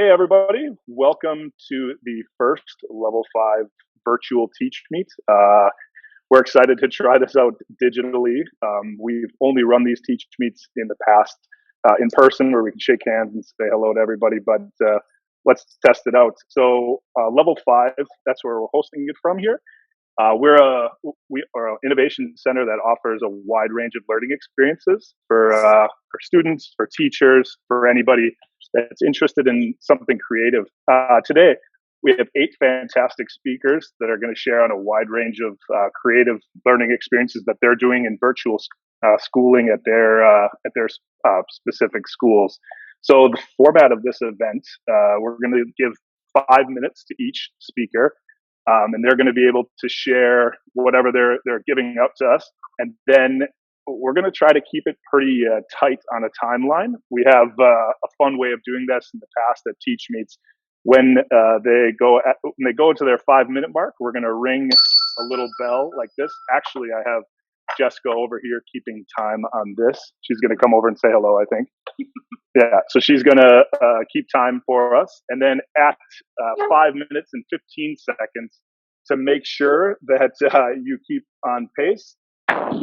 Hey everybody, welcome to the first Level 5 Virtual TeachMeet. We're excited to try this out digitally. We've only run these TeachMeets in the past in person where we can shake hands and say hello to everybody, but let's test it out. So Level 5, that's where we're hosting it from here. We are an innovation center that offers a wide range of learning experiences for students, for teachers, for anybody that's interested in something creative. Today, we have 8 fantastic speakers that are going to share on a wide range of creative learning experiences that they're doing in virtual schooling at their specific schools. So the format of this event, we're going to give 5 minutes to each speaker. And they're going to be able to share whatever they're giving out to us, and then we're going to try to keep it pretty tight on a timeline. We have a fun way of doing this in the past at TeachMeets. When they go to their 5-minute mark, we're going to ring a little bell like this. Actually, I have Jessica over here keeping time on this. She's going to come over and say hello, I think. Yeah, so she's going to keep time for us. And then at 5 minutes and 15 seconds, to make sure that you keep on pace,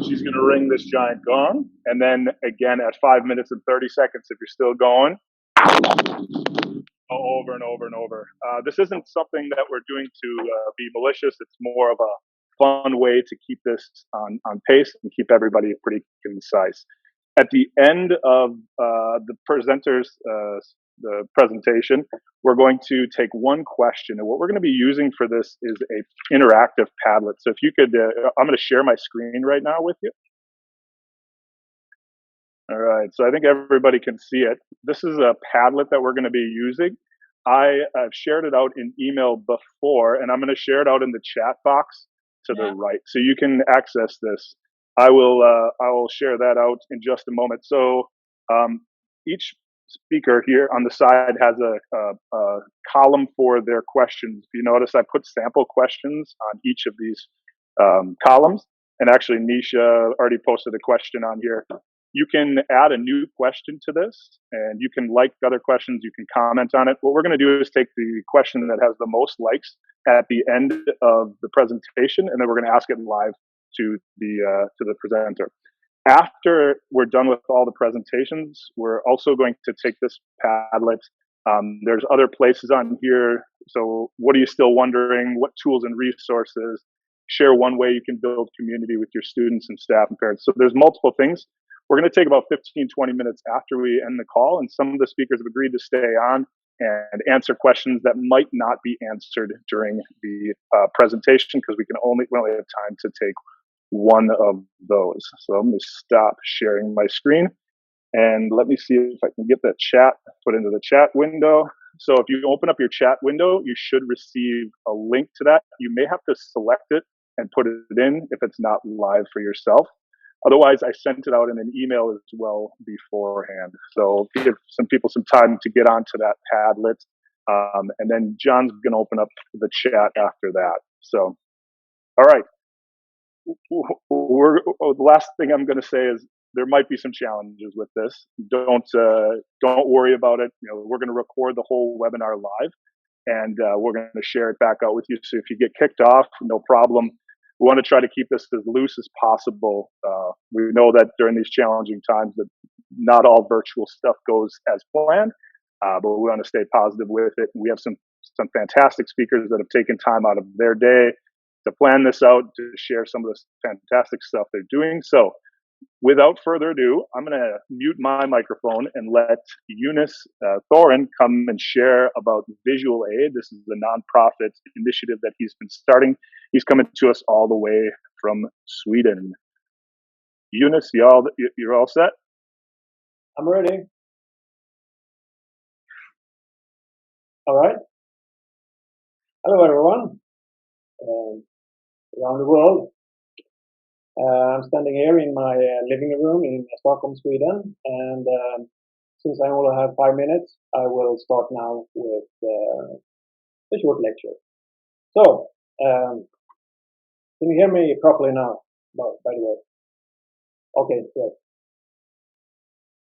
she's going to ring this giant gong. And then again at 5 minutes and 30 seconds, if you're still going, go over and over and over. This isn't something that we're doing to be malicious. It's more of a fun way to keep this on pace and keep everybody pretty concise. At the end of the presenters, the presentation, we're going to take one question. And what we're going to be using for this is a interactive Padlet. So if you could, I'm going to share my screen right now with you. All right, so I think everybody can see it. This is a Padlet that we're going to be using. I've shared it out in email before, and I'm going to share it out in the chat box to the right, so you can access this. I will share that out in just a moment. So each speaker here on the side has a column for their questions. If you notice, I put sample questions on each of these columns. And actually, Nisha already posted a question on here. You can add a new question to this, and you can like other questions. You can comment on it. What we're going to do is take the question that has the most likes at the end of the presentation, and then we're going to ask it live to the presenter. After we're done with all the presentations, we're also going to take this Padlet. There's other places on here. So what are you still wondering? What tools and resources? Share one way you can build community with your students and staff and parents. So there's multiple things. We're going to take about 15, 20 minutes after we end the call, and some of the speakers have agreed to stay on and answer questions that might not be answered during the presentation, because we only have time to take one of those. So I'm going to stop sharing my screen, and let me see if I can get that chat put into the chat window. So if you open up your chat window, you should receive a link to that. You may have to select it and put it in if it's not live for yourself. Otherwise, I sent it out in an email as well beforehand. So give some people some time to get onto that Padlet. And then John's going to open up the chat after that. So, all right. The last thing I'm going to say is there might be some challenges with this. Don't worry about it. We're going to record the whole webinar live, and we're going to share it back out with you. So if you get kicked off, no problem. We want to try to keep this as loose as possible. We know that during these challenging times that not all virtual stuff goes as planned, but we want to stay positive with it. We have some fantastic speakers that have taken time out of their day to plan this out, to share some of this fantastic stuff they're doing. So without further ado, I'm going to mute my microphone and let Eunice Thorin come and share about Visual Aid. This is a nonprofit initiative that he's been starting. He's coming to us all the way from Sweden. Eunice, you're all set? I'm ready. All right. Hello, everyone. Around the world. I'm standing here in my living room in Stockholm, Sweden, and since I only have 5 minutes, I will start now with a short lecture. So, can you hear me properly now, by the way? Okay, good.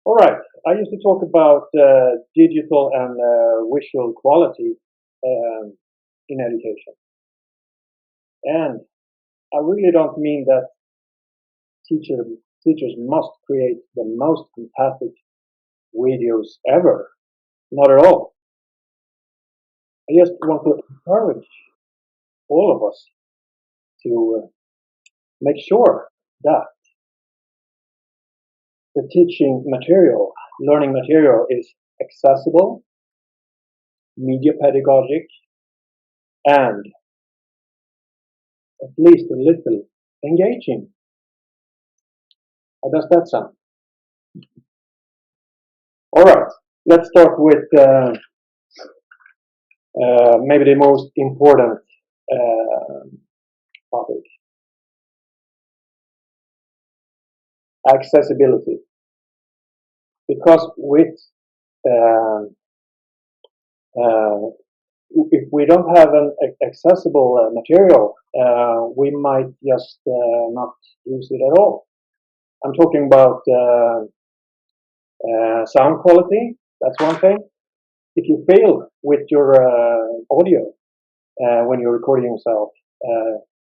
All right. I used to talk about digital and visual quality um, in education, and I really don't mean that teacher, teachers must create the most fantastic videos ever. Not at all. I just want to encourage all of us to make sure that the teaching material, learning material is accessible, media pedagogic, and at least a little engaging. How does that sound? All right, let's start with maybe the most important uh, topic, accessibility. Because with uh, uh, if we don't have an accessible material, we might just not use it at all. I'm talking about sound quality. That's one thing. If you fail with your audio when you're recording yourself,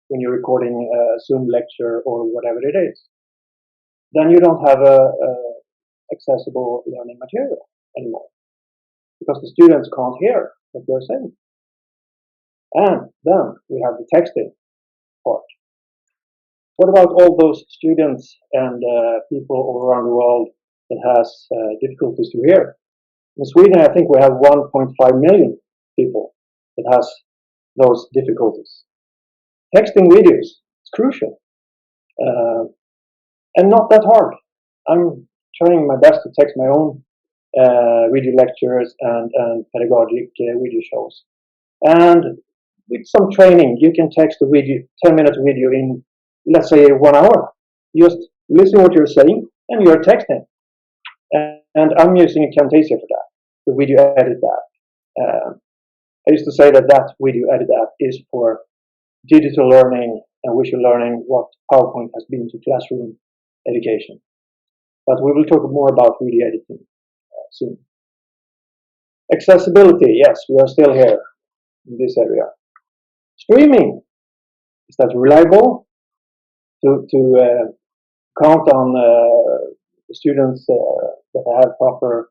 when you're recording a Zoom lecture or whatever it is, then you don't have a accessible learning material anymore because the students can't hear what you're saying. And then we have the texting part. What about all those students and people all around the world that has difficulties to hear? In Sweden, I think we have 1.5 million people that has those difficulties. Texting videos is crucial and not that hard. I'm trying my best to text my own video lectures and pedagogic video shows. And with some training, you can text a video, 10-minute video in, let's say, 1 hour. Just listen what you're saying and you're texting. And I'm using a Camtasia for that, the video edit app. I used to say that that video edit app is for digital learning and visual learning what PowerPoint has been to classroom education. But we will talk more about video editing soon. Accessibility, yes, we are still here in this area. Streaming, is that reliable to count on students that have proper,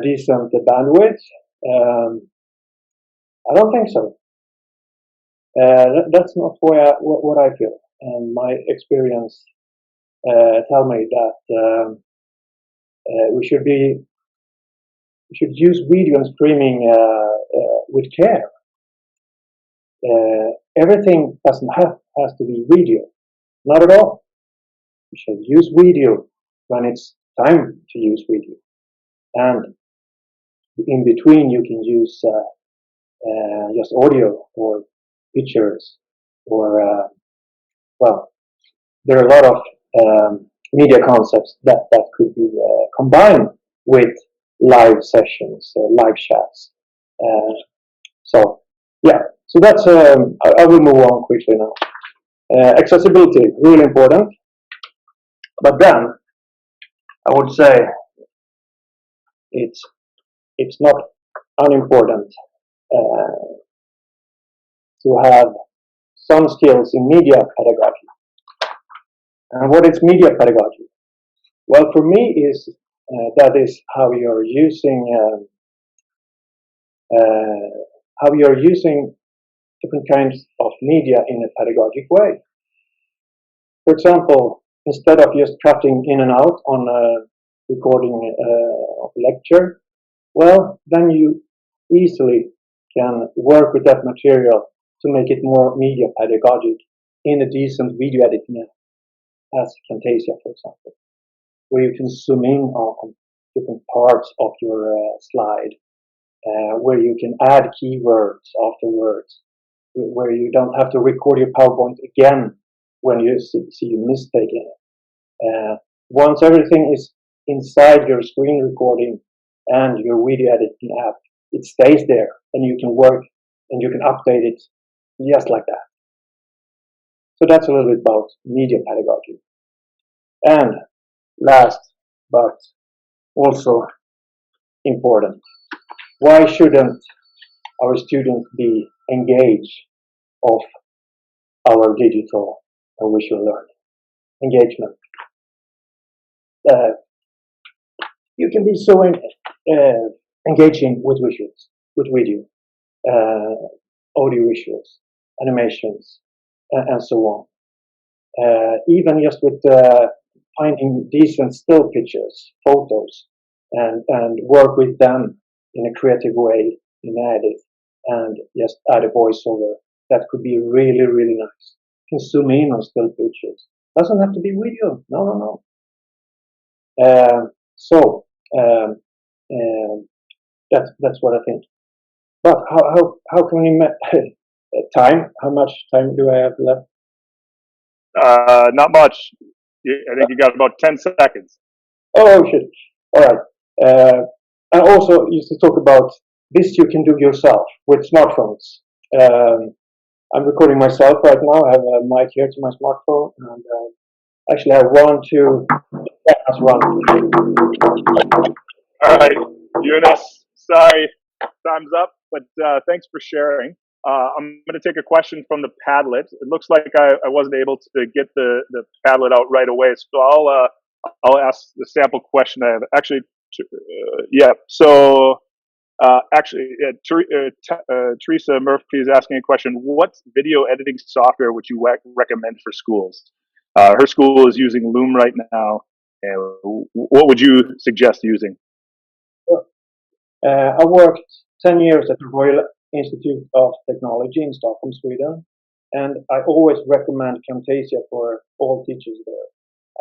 decent bandwidth? I don't think so. That's not what I feel. And my experience tell me that we should use video and streaming with care. Everything doesn't has to be video, not at all. You should use video when it's time to use video, and in between you can use just audio or pictures or well, there are a lot of media concepts that could be combined with live sessions, live chats. So yeah, so that's I will move on quickly now. Accessibility really important, but then I would say it's not unimportant to have some skills in media pedagogy. And what is media pedagogy? Well, for me, is that is how you're using different kinds of media in a pedagogic way. For example, instead of just cutting in and out on a recording of a lecture, well, then you easily can work with that material to make it more media pedagogic in a decent video editing as Camtasia, for example, where you can zoom in on different parts of your slide, where you can add keywords afterwards, where you don't have to record your PowerPoint again when you see a mistake in it. Once everything is inside your screen recording and your video editing app, it stays there and you can work and you can update it just like that. So that's a little bit about media pedagogy. And last but also important. Why shouldn't our students be engaged of our digital and visual learning? Engagement. You can be so engaging with visuals, with video, audio visuals, animations, and so on. Even just with finding decent still pictures, photos, and work with them in a creative way in edit and just add a voiceover. That could be really, really nice. You can zoom in on still pictures. Doesn't have to be video. No, no, no. So that's what I think. But how can we time? How much time do I have left? Not much. I think you got about 10 seconds. Oh shit! All right. And also, used to talk about this you can do yourself with smartphones. I'm recording myself right now. I have a mic here to my smartphone, and actually I have one, two. Yeah, that's one. All right, Eunice, sorry, time's up, but thanks for sharing. I'm going to take a question from the Padlet. It looks like I wasn't able to get the Padlet out right away, so I'll ask the sample question I have. Actually, yeah. So Teresa Murphy is asking a question. What video editing software would you recommend for schools? Her school is using Loom right now. What would you suggest using? I worked 10 years at the Royal Institute of Technology in Stockholm, Sweden, and I always recommend Camtasia for all teachers there.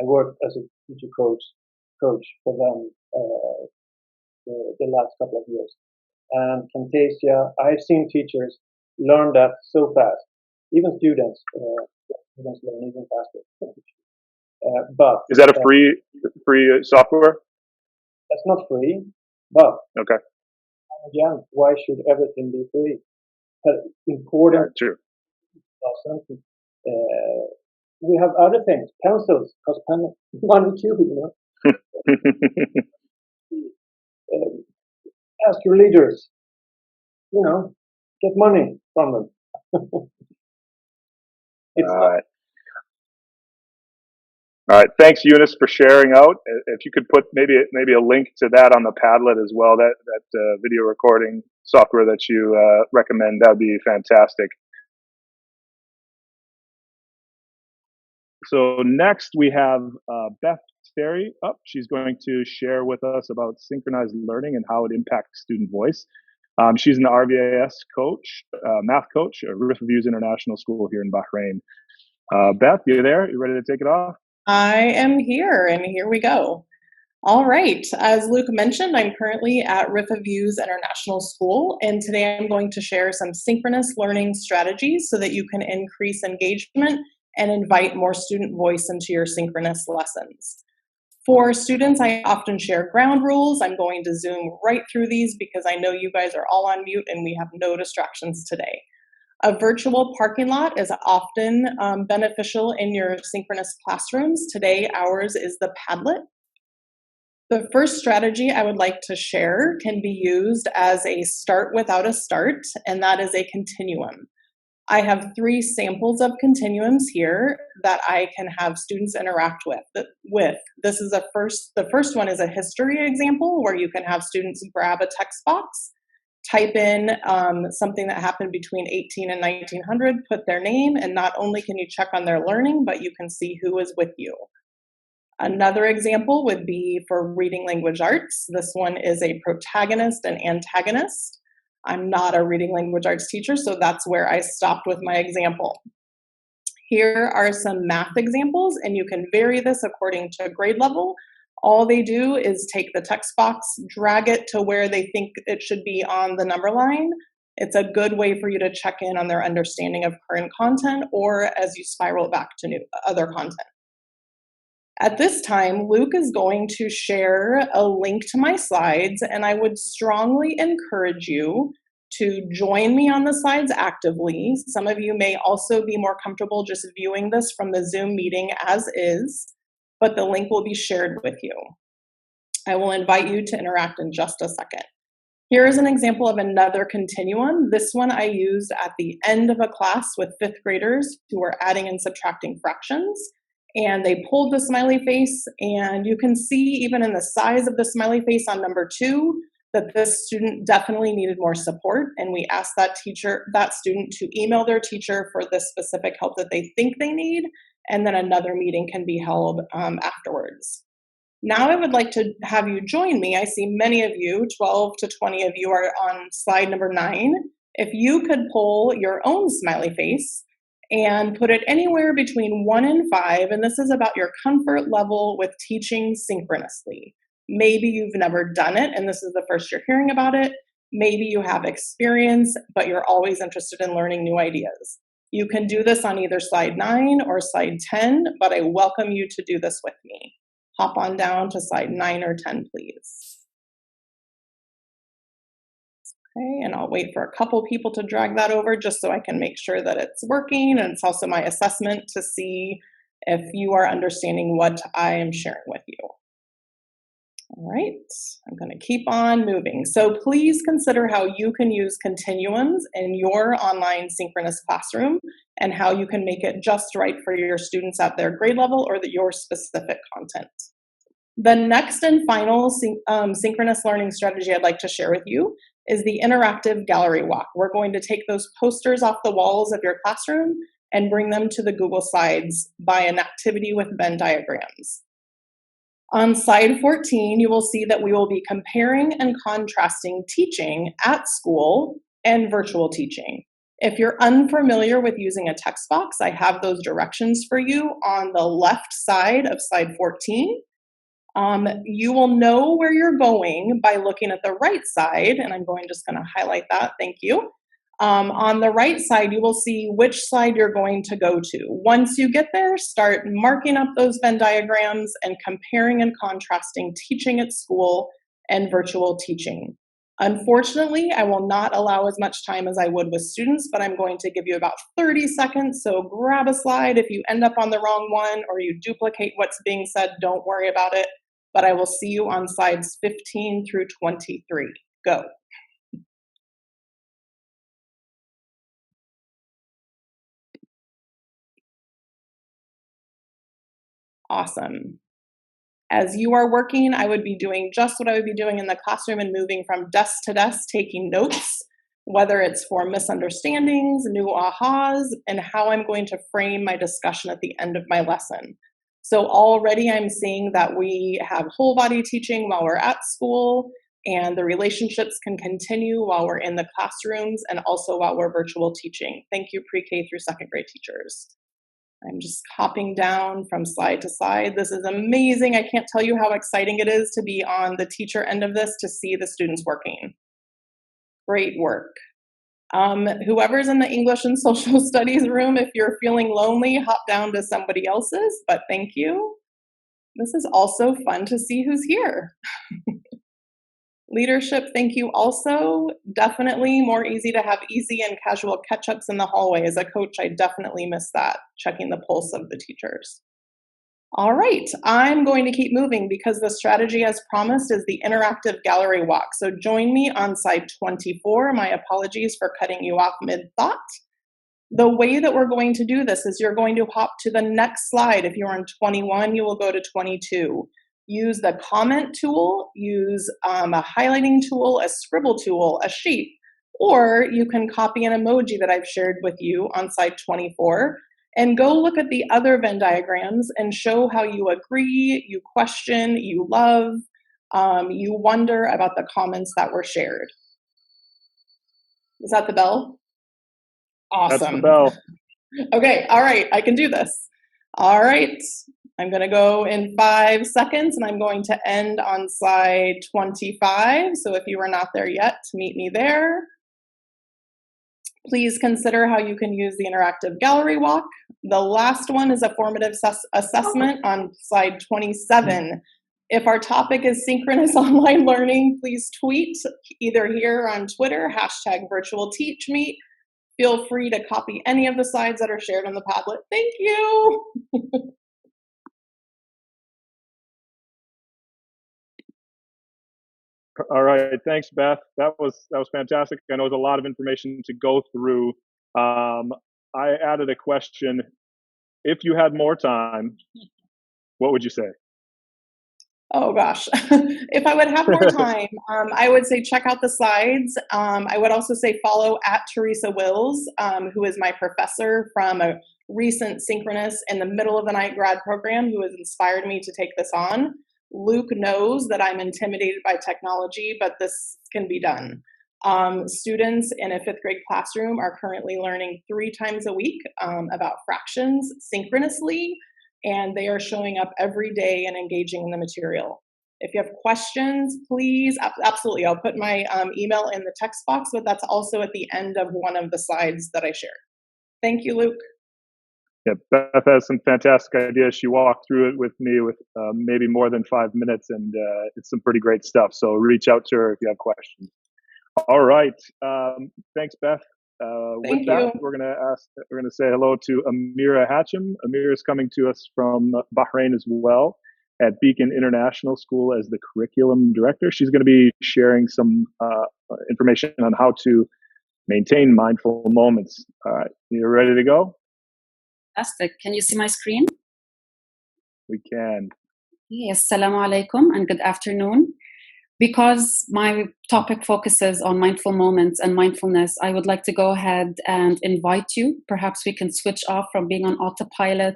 I worked as a teacher coach for them the last couple of years. And Camtasia, I've seen teachers learn that so fast. Even students learn even faster. But is that a free software? That's not free, but okay. Again, why should everything be free? Important. True. We have other things. Pencils cost money too, you know. Ask your leaders. You know, get money from them. All right. Thanks, Eunice, for sharing out. If you could put maybe a link to that on the Padlet as well, that video recording software that you recommend, that would be fantastic. So next we have Beth Sterry up. She's going to share with us about synchronized learning and how it impacts student voice. She's an RVAS coach, math coach at Rift Reviews International School here in Bahrain. Beth, you there? You ready to take it off? I am here, and here we go. All right, as Luke mentioned, I'm currently at Rifa Views International School, and today I'm going to share some synchronous learning strategies so that you can increase engagement and invite more student voice into your synchronous lessons. For students, I often share ground rules. I'm going to zoom right through these because I know you guys are all on mute and we have no distractions today. A virtual parking lot is often beneficial in your synchronous classrooms. Today, ours is the Padlet. The first strategy I would like to share can be used as a start without a start, and that is a continuum. I have 3 samples of continuums here that I can have students interact with. This is the first one is a history example where you can have students grab a text box, type in something that happened between 18 and 1900, put their name, and not only can you check on their learning, but you can see who is with you. Another example would be for reading language arts. This one is a protagonist and antagonist. I'm not a reading language arts teacher, so that's where I stopped with my example. Here are some math examples, and you can vary this according to grade level. All they do is take the text box, drag it to where they think it should be on the number line. It's a good way for you to check in on their understanding of current content or as you spiral back to other content. At this time, Luke is going to share a link to my slides, and I would strongly encourage you to join me on the slides actively. Some of you may also be more comfortable just viewing this from the Zoom meeting as is, but the link will be shared with you. I will invite you to interact in just a second. Here is an example of another continuum. This one I used at the end of a class with 5th graders who were adding and subtracting fractions. And they pulled the smiley face, and you can see even in the size of the smiley face on number 2 that this student definitely needed more support. And we asked that student to email their teacher for the specific help that they think they need. And then another meeting can be held afterwards. Now I would like to have you join me. I see many of you, 12 to 20 of you are on slide number 9. If you could pull your own smiley face and put it anywhere between 1 and 5, and this is about your comfort level with teaching synchronously. Maybe you've never done it and this is the first you're hearing about it. Maybe you have experience, but you're always interested in learning new ideas. You can do this on either slide 9 or slide 10, but I welcome you to do this with me. Hop on down to slide 9 or 10, please. Okay, and I'll wait for a couple people to drag that over just so I can make sure that it's working, and it's also my assessment to see if you are understanding what I am sharing with you. All right, I'm going to keep on moving. So please consider how you can use continuums in your online synchronous classroom and how you can make it just right for your students at their grade level or your specific content. The next and final synchronous learning strategy I'd like to share with you is the interactive gallery walk. We're going to take those posters off the walls of your classroom and bring them to the Google Slides by an activity with Venn diagrams. On slide 14, you will see that we will be comparing and contrasting teaching at school and virtual teaching. If you're unfamiliar with using a text box, I have those directions for you on the left side of slide 14. You will know where you're going by looking at the right side, and I'm just going to highlight that, thank you. On the right side, you will see which slide you're going to go to. Once you get there, start marking up those Venn diagrams and comparing and contrasting teaching at school and virtual teaching. Unfortunately, I will not allow as much time as I would with students, but I'm going to give you about 30 seconds, so grab a slide. If you end up on the wrong one or you duplicate what's being said, don't worry about it, but I will see you on slides 15 through 23. Go. Awesome. As you are working, I would be doing just what I would be doing in the classroom and moving from desk to desk, taking notes, whether it's for misunderstandings, new ahas, and how I'm going to frame my discussion at the end of my lesson. So already I'm seeing that we have whole body teaching while we're at school, and the relationships can continue while we're in the classrooms and also while we're virtual teaching. Thank you, pre-K through 2nd grade teachers. I'm just hopping down from slide to slide. This is amazing. I can't tell you how exciting it is to be on the teacher end of this to see the students working. Great work. Whoever's in the English and social studies room, if you're feeling lonely, hop down to somebody else's, but thank you. This is also fun to see who's here. Leadership, thank you also. Definitely more easy to have easy and casual catch-ups in the hallway. As a coach, I definitely miss that, checking the pulse of the teachers. All right, I'm going to keep moving because the strategy as promised is the interactive gallery walk. So join me on slide 24. My apologies for cutting you off mid-thought. The way that we're going to do this is you're going to hop to the next slide. If you're on 21, you will go to 22. Use the comment tool, use a highlighting tool, a scribble tool, a shape, or you can copy an emoji that I've shared with you on slide 24 and go look at the other Venn diagrams and show how you agree, you question, you love, you wonder about the comments that were shared. Is that the bell? Awesome. That's the bell. Okay, all right, I can do this. All right, I'm going to go in 5 seconds and I'm going to end on slide 25. So if you are not there yet, meet me there. Please consider how you can use the interactive gallery walk. The last one is a formative assessment on slide 27. If our topic is synchronous online learning, please tweet either here or on Twitter, #Virtual TeachMeet. Feel free to copy any of the slides that are shared on the Padlet. Thank you. All right, thanks, Beth. That was fantastic. I know it was a lot of information to go through. I added a question. If you had more time, what would you say? Oh gosh, if I would have more time, I would say check out the slides. I would also say follow at Teresa Wills, who is my professor from a recent synchronous in the middle of the night grad program who has inspired me to take this on. Luke knows that I'm intimidated by technology, but this can be done. Students in a fifth grade classroom are currently learning 3 times a week about fractions synchronously, and they are showing up every day and engaging in the material. If you have questions, please, absolutely, I'll put my email in the text box, but that's also at the end of one of the slides that I shared. Thank you, Luke. Yeah, Beth has some fantastic ideas. She walked through it with me with maybe more than 5 minutes, and it's some pretty great stuff. So reach out to her if you have questions. All right. Thanks, Beth. With that, we're going to say hello to Amira Hatcham. Amira is coming to us from Bahrain as well at Beacon International School as the curriculum director. She's going to be sharing some information on how to maintain mindful moments. All right, you ready to go? Fantastic. Can you see my screen? We can. Yes, assalamu alaikum and good afternoon. Because my topic focuses on mindful moments and mindfulness, I would like to go ahead and invite you. Perhaps we can switch off from being on autopilot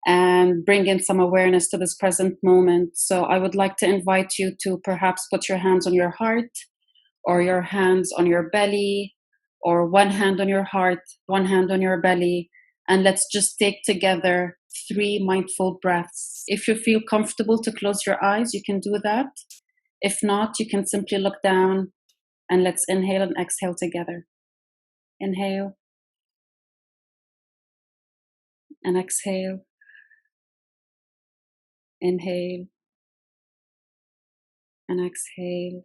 and bring in some awareness to this present moment. So I would like to invite you to perhaps put your hands on your heart or your hands on your belly, or one hand on your heart, one hand on your belly. And let's just take together 3 mindful breaths. If you feel comfortable to close your eyes, you can do that. If not, you can simply look down, and let's inhale and exhale together. Inhale and exhale. Inhale and exhale.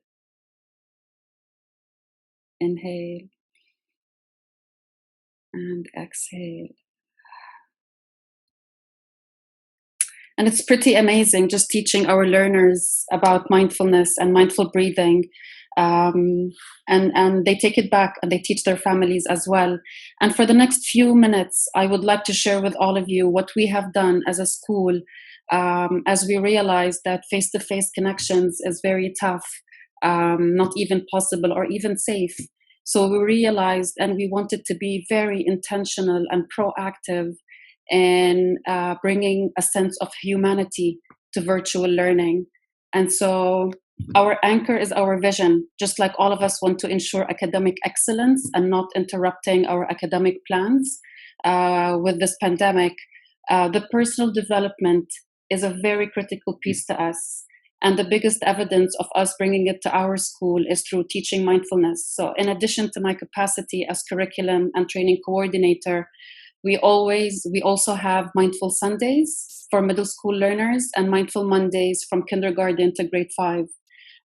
Inhale and exhale. And it's pretty amazing just teaching our learners about mindfulness and mindful breathing. And they take it back and they teach their families as well. And for the next few minutes, I would like to share with all of you what we have done as a school, as we realize that face-to-face connections is very tough, not even possible or even safe. So we realized, and we wanted to be very intentional and proactive in bringing a sense of humanity to virtual learning. And so our anchor is our vision. Just like all of us want to ensure academic excellence and not interrupting our academic plans with this pandemic, the personal development is a very critical piece to us. And the biggest evidence of us bringing it to our school is through teaching mindfulness. So in addition to my capacity as curriculum and training coordinator, we also have Mindful Sundays for middle school learners and Mindful Mondays from kindergarten to grade 5.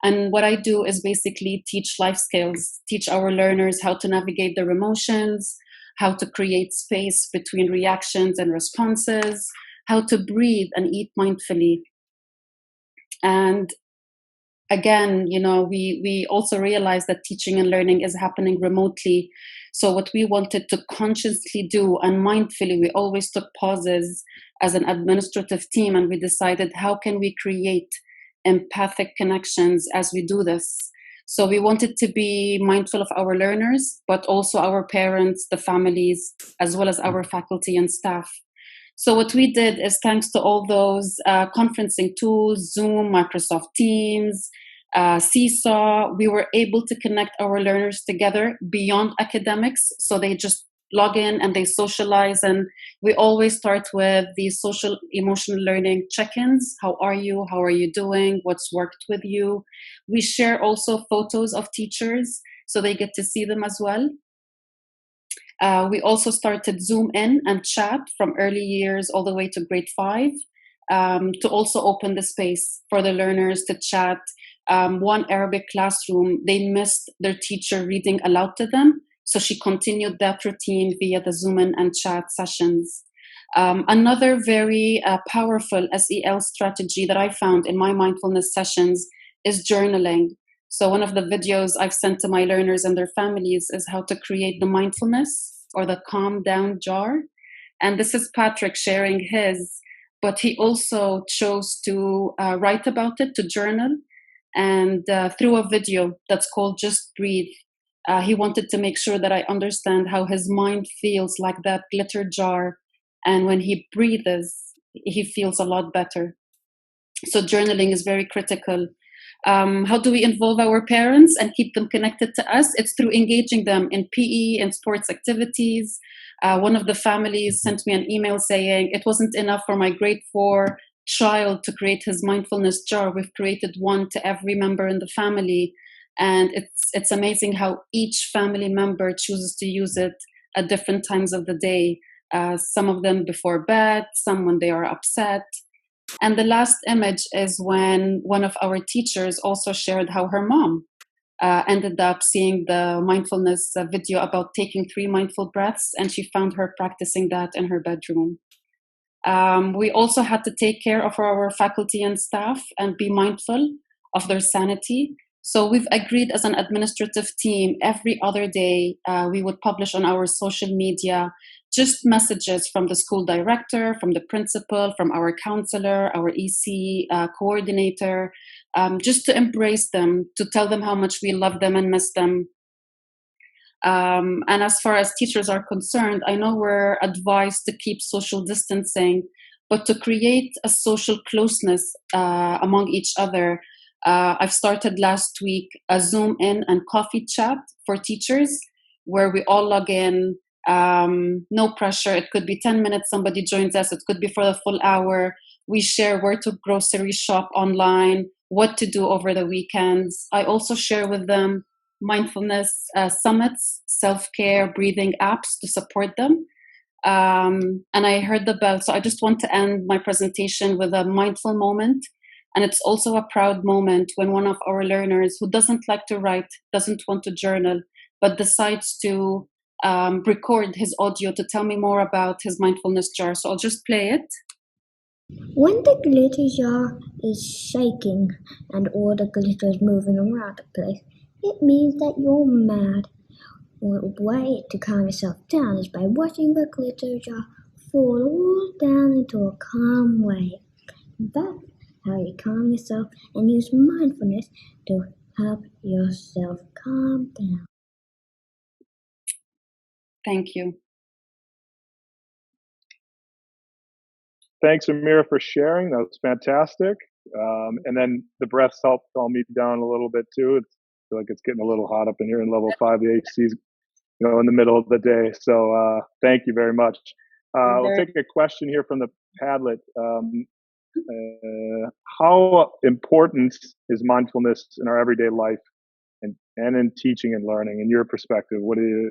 And what I do is basically teach life skills, teach our learners how to navigate their emotions, how to create space between reactions and responses, how to breathe and eat mindfully. And again, we also realize that teaching and learning is happening remotely. So what we wanted to consciously do and mindfully, we always took pauses as an administrative team, and we decided how can we create empathic connections as we do this. So we wanted to be mindful of our learners, but also our parents, the families, as well as our faculty and staff. So what we did is, thanks to all those conferencing tools, Zoom, Microsoft Teams, Seesaw, we were able to connect our learners together beyond academics. So they just log in and they socialize. And we always start with the social emotional learning check-ins. How are you? How are you doing? What's worked with you? We share also photos of teachers so they get to see them as well. We also started Zoom in and chat from early years all the way to grade 5 to also open the space for the learners to chat. One Arabic classroom, they missed their teacher reading aloud to them, so she continued that routine via the Zoom in and chat sessions. Another very powerful SEL strategy that I found in my mindfulness sessions is journaling. So one of the videos I've sent to my learners and their families is how to create the mindfulness or the calm down jar. And this is Patrick sharing his, but he also chose to write about it, to journal. And through a video that's called Just Breathe, he wanted to make sure that I understand how his mind feels like that glitter jar. And when he breathes, he feels a lot better. So journaling is very critical. How do we involve our parents and keep them connected to us? It's through engaging them in PE and sports activities. One of the families sent me an email saying it wasn't enough for my grade 4 child to create his mindfulness jar. We've created one to every member in the family. And it's amazing how each family member chooses to use it at different times of the day. Some of them before bed, some when they are upset. And the last image is when one of our teachers also shared how her mom ended up seeing the mindfulness video about taking 3 mindful breaths, and she found her practicing that in her bedroom. We also had to take care of our faculty and staff and be mindful of their sanity. So we've agreed as an administrative team every other day we would publish on our social media just messages from the school director, from the principal, from our counselor, our EC coordinator, just to embrace them, to tell them how much we love them and miss them. And as far as teachers are concerned, I know we're advised to keep social distancing, but to create a social closeness among each other, I've started last week a Zoom in and coffee chat for teachers where we all log in. No pressure. It could be 10 minutes, somebody joins us. It could be for the full hour. We share where to grocery shop online, what to do over the weekends. I also share with them mindfulness summits, self-care, breathing apps to support them. And I heard the bell. So I just want to end my presentation with a mindful moment. And it's also a proud moment when one of our learners who doesn't like to write, doesn't want to journal, but decides to record his audio to tell me more about his mindfulness jar. So I'll just play it. When the glitter jar is shaking and all the glitter is moving around the place, it means that you're mad. One way to calm yourself down is by watching the glitter jar fall all down into a calm wave. That's how you calm yourself and use mindfulness to help yourself calm down. Thank you. Thanks, Amira, for sharing. That was fantastic. And then the breaths helped calm me down a little bit too. I feel like it's getting a little hot up in here in level 5. The AC's, in the middle of the day. So thank you very much. We'll take a question here from the Padlet. How important is mindfulness in our everyday life and in teaching and learning? In your perspective, what are your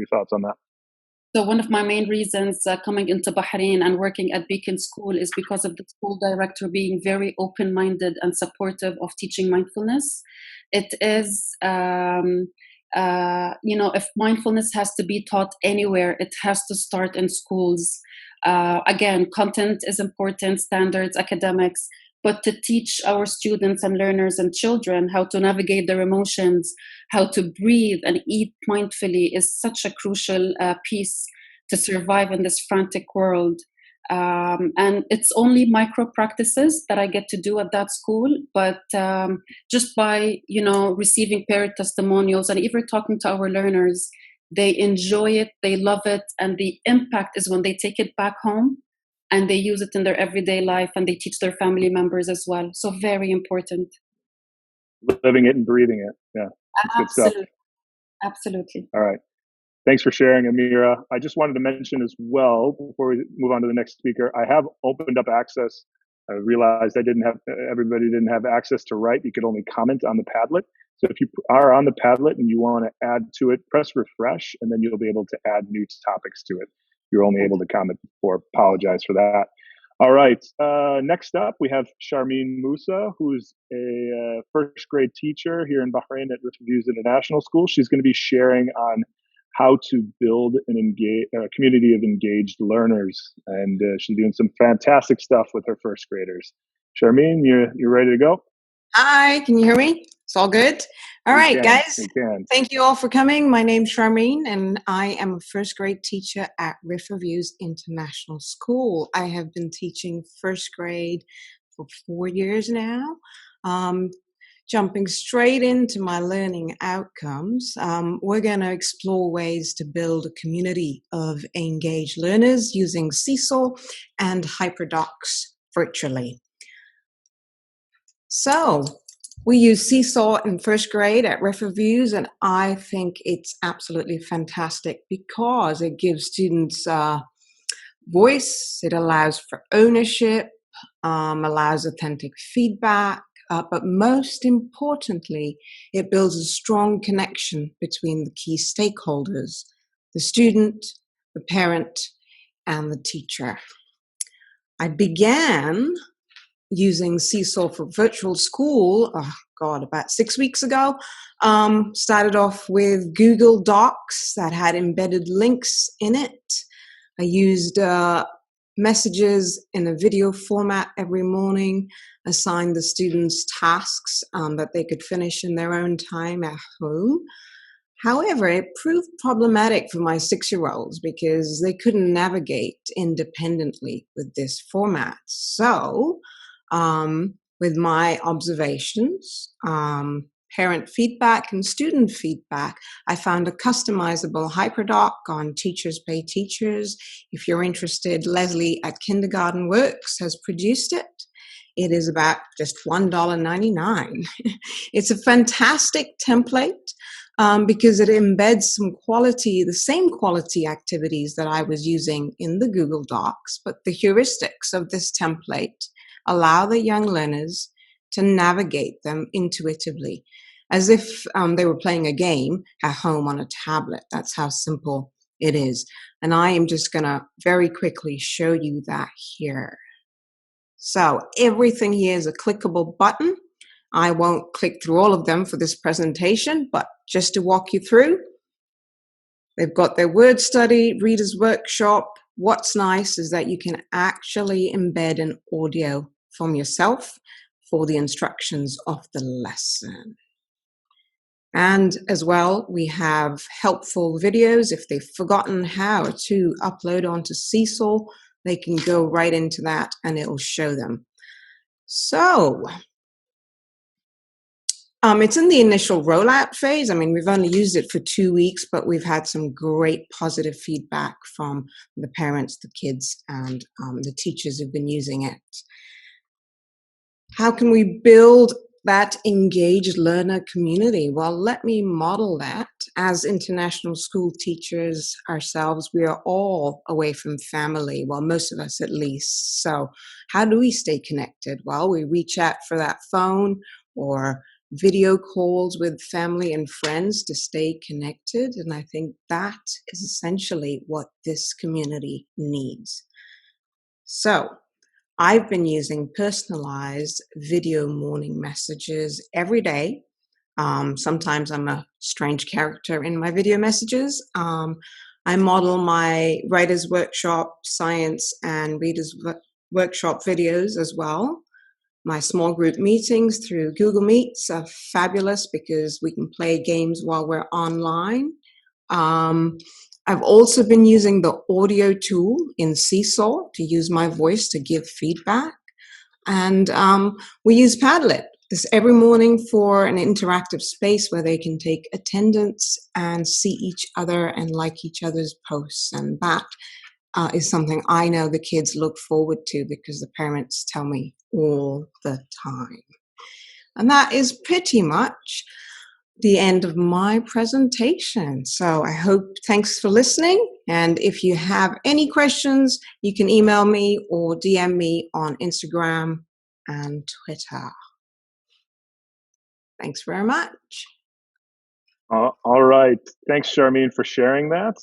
thoughts on that? So one of my main reasons coming into Bahrain and working at Beacon School is because of the school director being very open-minded and supportive of teaching mindfulness. It is, if mindfulness has to be taught anywhere, it has to start in schools. Again, content is important, standards, academics, but to teach our students and learners and children how to navigate their emotions, how to breathe and eat mindfully is such a crucial piece to survive in this frantic world. And it's only micro practices that I get to do at that school, but just by, receiving parent testimonials and even talking to our learners, they enjoy it, they love it, and the impact is when they take it back home and they use it in their everyday life and they teach their family members as well. So very important. Living it and breathing it. Yeah. That's good stuff. Absolutely. All right. Thanks for sharing, Amira. I just wanted to mention as well, before we move on to the next speaker, I have opened up access. I realized everybody didn't have access to write. You could only comment on the Padlet. So if you are on the Padlet and you want to add to it, press refresh, and then you'll be able to add new topics to it. You're only able to comment before. Apologize for that. All right. Next up, we have Sharmeen Musa, who's a first grade teacher here in Bahrain at Rifaviews International School. She's going to be sharing on how to build a community of engaged learners. And she's doing some fantastic stuff with her first graders. Sharmeen, you ready to go? Hi, can you hear me? It's all good? All We right, can. guys. We can. Thank you all for coming. My name's Charmaine, and I am a first grade teacher at Riverviews International School. I have been teaching first grade for 4 years now. Jumping straight into my learning outcomes, we're going to explore ways to build a community of engaged learners using Seesaw and HyperDocs virtually. So, we use Seesaw in first grade at Riverviews, and I think it's absolutely fantastic because it gives students voice, it allows for ownership, allows authentic feedback, but most importantly, it builds a strong connection between the key stakeholders, the student, the parent, and the teacher. I began using Seesaw for virtual school, about 6 weeks ago. Started off with Google Docs that had embedded links in it. I used messages in a video format every morning, assigned the students tasks that they could finish in their own time at home. However, it proved problematic for my 6-year-olds because they couldn't navigate independently with this format. So, with my observations, parent feedback, and student feedback, I found a customizable HyperDoc on Teachers Pay Teachers. If you're interested, Leslie at Kindergarten Works has produced it. It is about just $1.99. It's a fantastic template because it embeds the same quality activities that I was using in the Google Docs, but the heuristics of this template allow the young learners to navigate them intuitively, as if they were playing a game at home on a tablet. That's how simple it is. And I am just going to very quickly show you that here. So everything here is a clickable button. I won't click through all of them for this presentation, but just to walk you through, they've got their word study, reader's workshop. What's nice is that you can actually embed an audio from yourself for the instructions of the lesson. And as well, we have helpful videos. If they've forgotten how to upload onto Seesaw, they can go right into that and it will show them. So, it's in the initial rollout phase. I mean, we've only used it for 2 weeks, but we've had some great positive feedback from the parents, the kids, and the teachers who've been using it. How can we build that engaged learner community? Well, let me model that. As international school teachers ourselves, we are all away from family, well, most of us at least. So how do we stay connected? Well, we reach out for that phone or video calls with family and friends to stay connected. And I think that is essentially what this community needs. So I've been using personalized video morning messages every day. Sometimes I'm a strange character in my video messages. I model my writer's workshop, science, and reader's workshop videos as well. My small group meetings through Google Meets are fabulous because we can play games while we're online. I've also been using the audio tool in Seesaw to use my voice to give feedback. And we use Padlet this every morning for an interactive space where they can take attendance and see each other and like each other's posts. And that is something I know the kids look forward to because the parents tell me all the time. And that is pretty much the end of my presentation. So thanks for listening. And if you have any questions, you can email me or DM me on Instagram and Twitter. Thanks very much. All right. Thanks, Charmaine, for sharing that.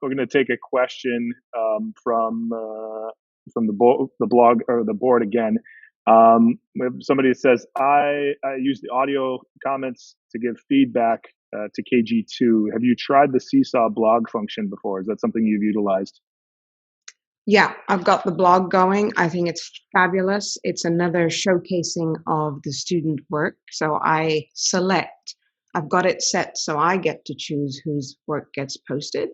We're going to take a question from the blog or the board again. We have somebody that says, I use the audio comments to give feedback to KG2. Have you tried the Seesaw blog function before? Is that something you've utilized? Yeah, I've got the blog going. I think it's fabulous. It's another showcasing of the student work. So I've got it set so I get to choose whose work gets posted.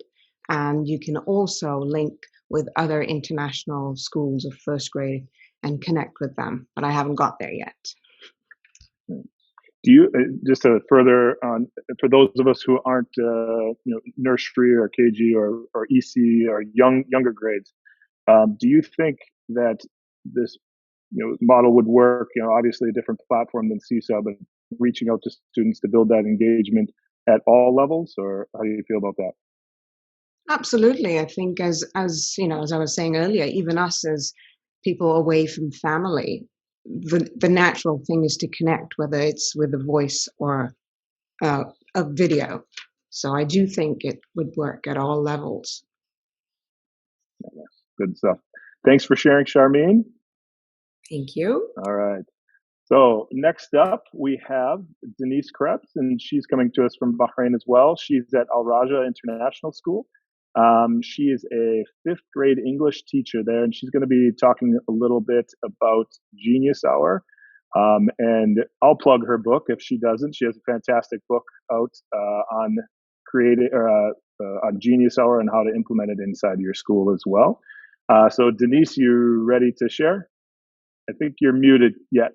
And you can also link with other international schools of first grade and connect with them. But I haven't got there yet. Do you, just to further on, for those of us who aren't, nursery or KG or EC or younger grades, do you think that this model would work? Obviously a different platform than Seesaw, but reaching out to students to build that engagement at all levels, or how do you feel about that? Absolutely. I think as as I was saying earlier, even us as people away from family, the natural thing is to connect, whether it's with a voice or a video. So I do think it would work at all levels. Good stuff. Thanks for sharing, Charmaine. Thank you. All right. So next up, we have Denise Krebs, and she's coming to us from Bahrain as well. She's at Al Raja International School. She is a 5th grade English teacher there, and she's going to be talking a little bit about Genius Hour. And I'll plug her book if she doesn't. She has a fantastic book out on on Genius Hour and how to implement it inside your school as well. So Denise, you ready to share? I think you're muted yet.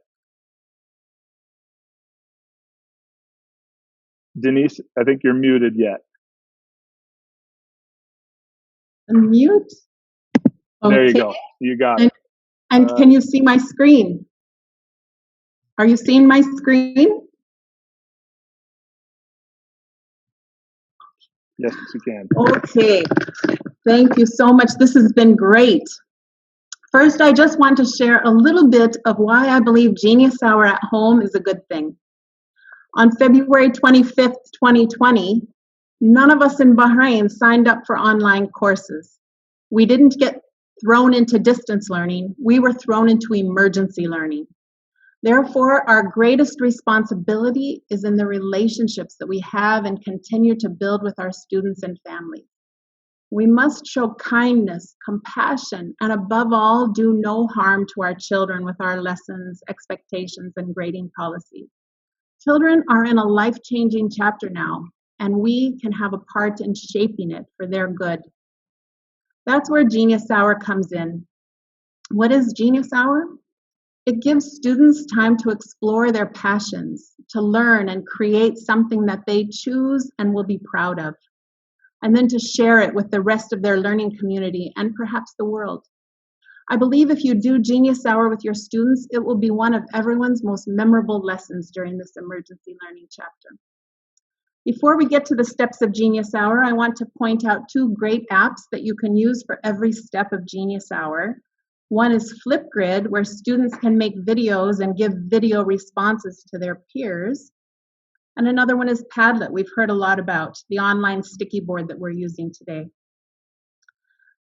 Denise, I think you're muted yet. Unmute. There you Okay. go. You got it. And can you see my screen? Are you seeing my screen? Yes, you can. Okay. Thank you so much. This has been great. First, I just want to share a little bit of why I believe Genius Hour at home is a good thing. On February 25th, 2020, none of us in Bahrain signed up for online courses. We didn't get thrown into distance learning. We were thrown into emergency learning. Therefore, our greatest responsibility is in the relationships that we have and continue to build with our students and families. We must show kindness, compassion, and above all, do no harm to our children with our lessons, expectations, and grading policies. Children are in a life-changing chapter now, and we can have a part in shaping it for their good. That's where Genius Hour comes in. What is Genius Hour? It gives students time to explore their passions, to learn and create something that they choose and will be proud of, and then to share it with the rest of their learning community and perhaps the world. I believe if you do Genius Hour with your students, it will be one of everyone's most memorable lessons during this emergency learning chapter. Before we get to the steps of Genius Hour, I want to point out 2 great apps that you can use for every step of Genius Hour. One is Flipgrid, where students can make videos and give video responses to their peers. And another one is Padlet, we've heard a lot about, the online sticky board that we're using today.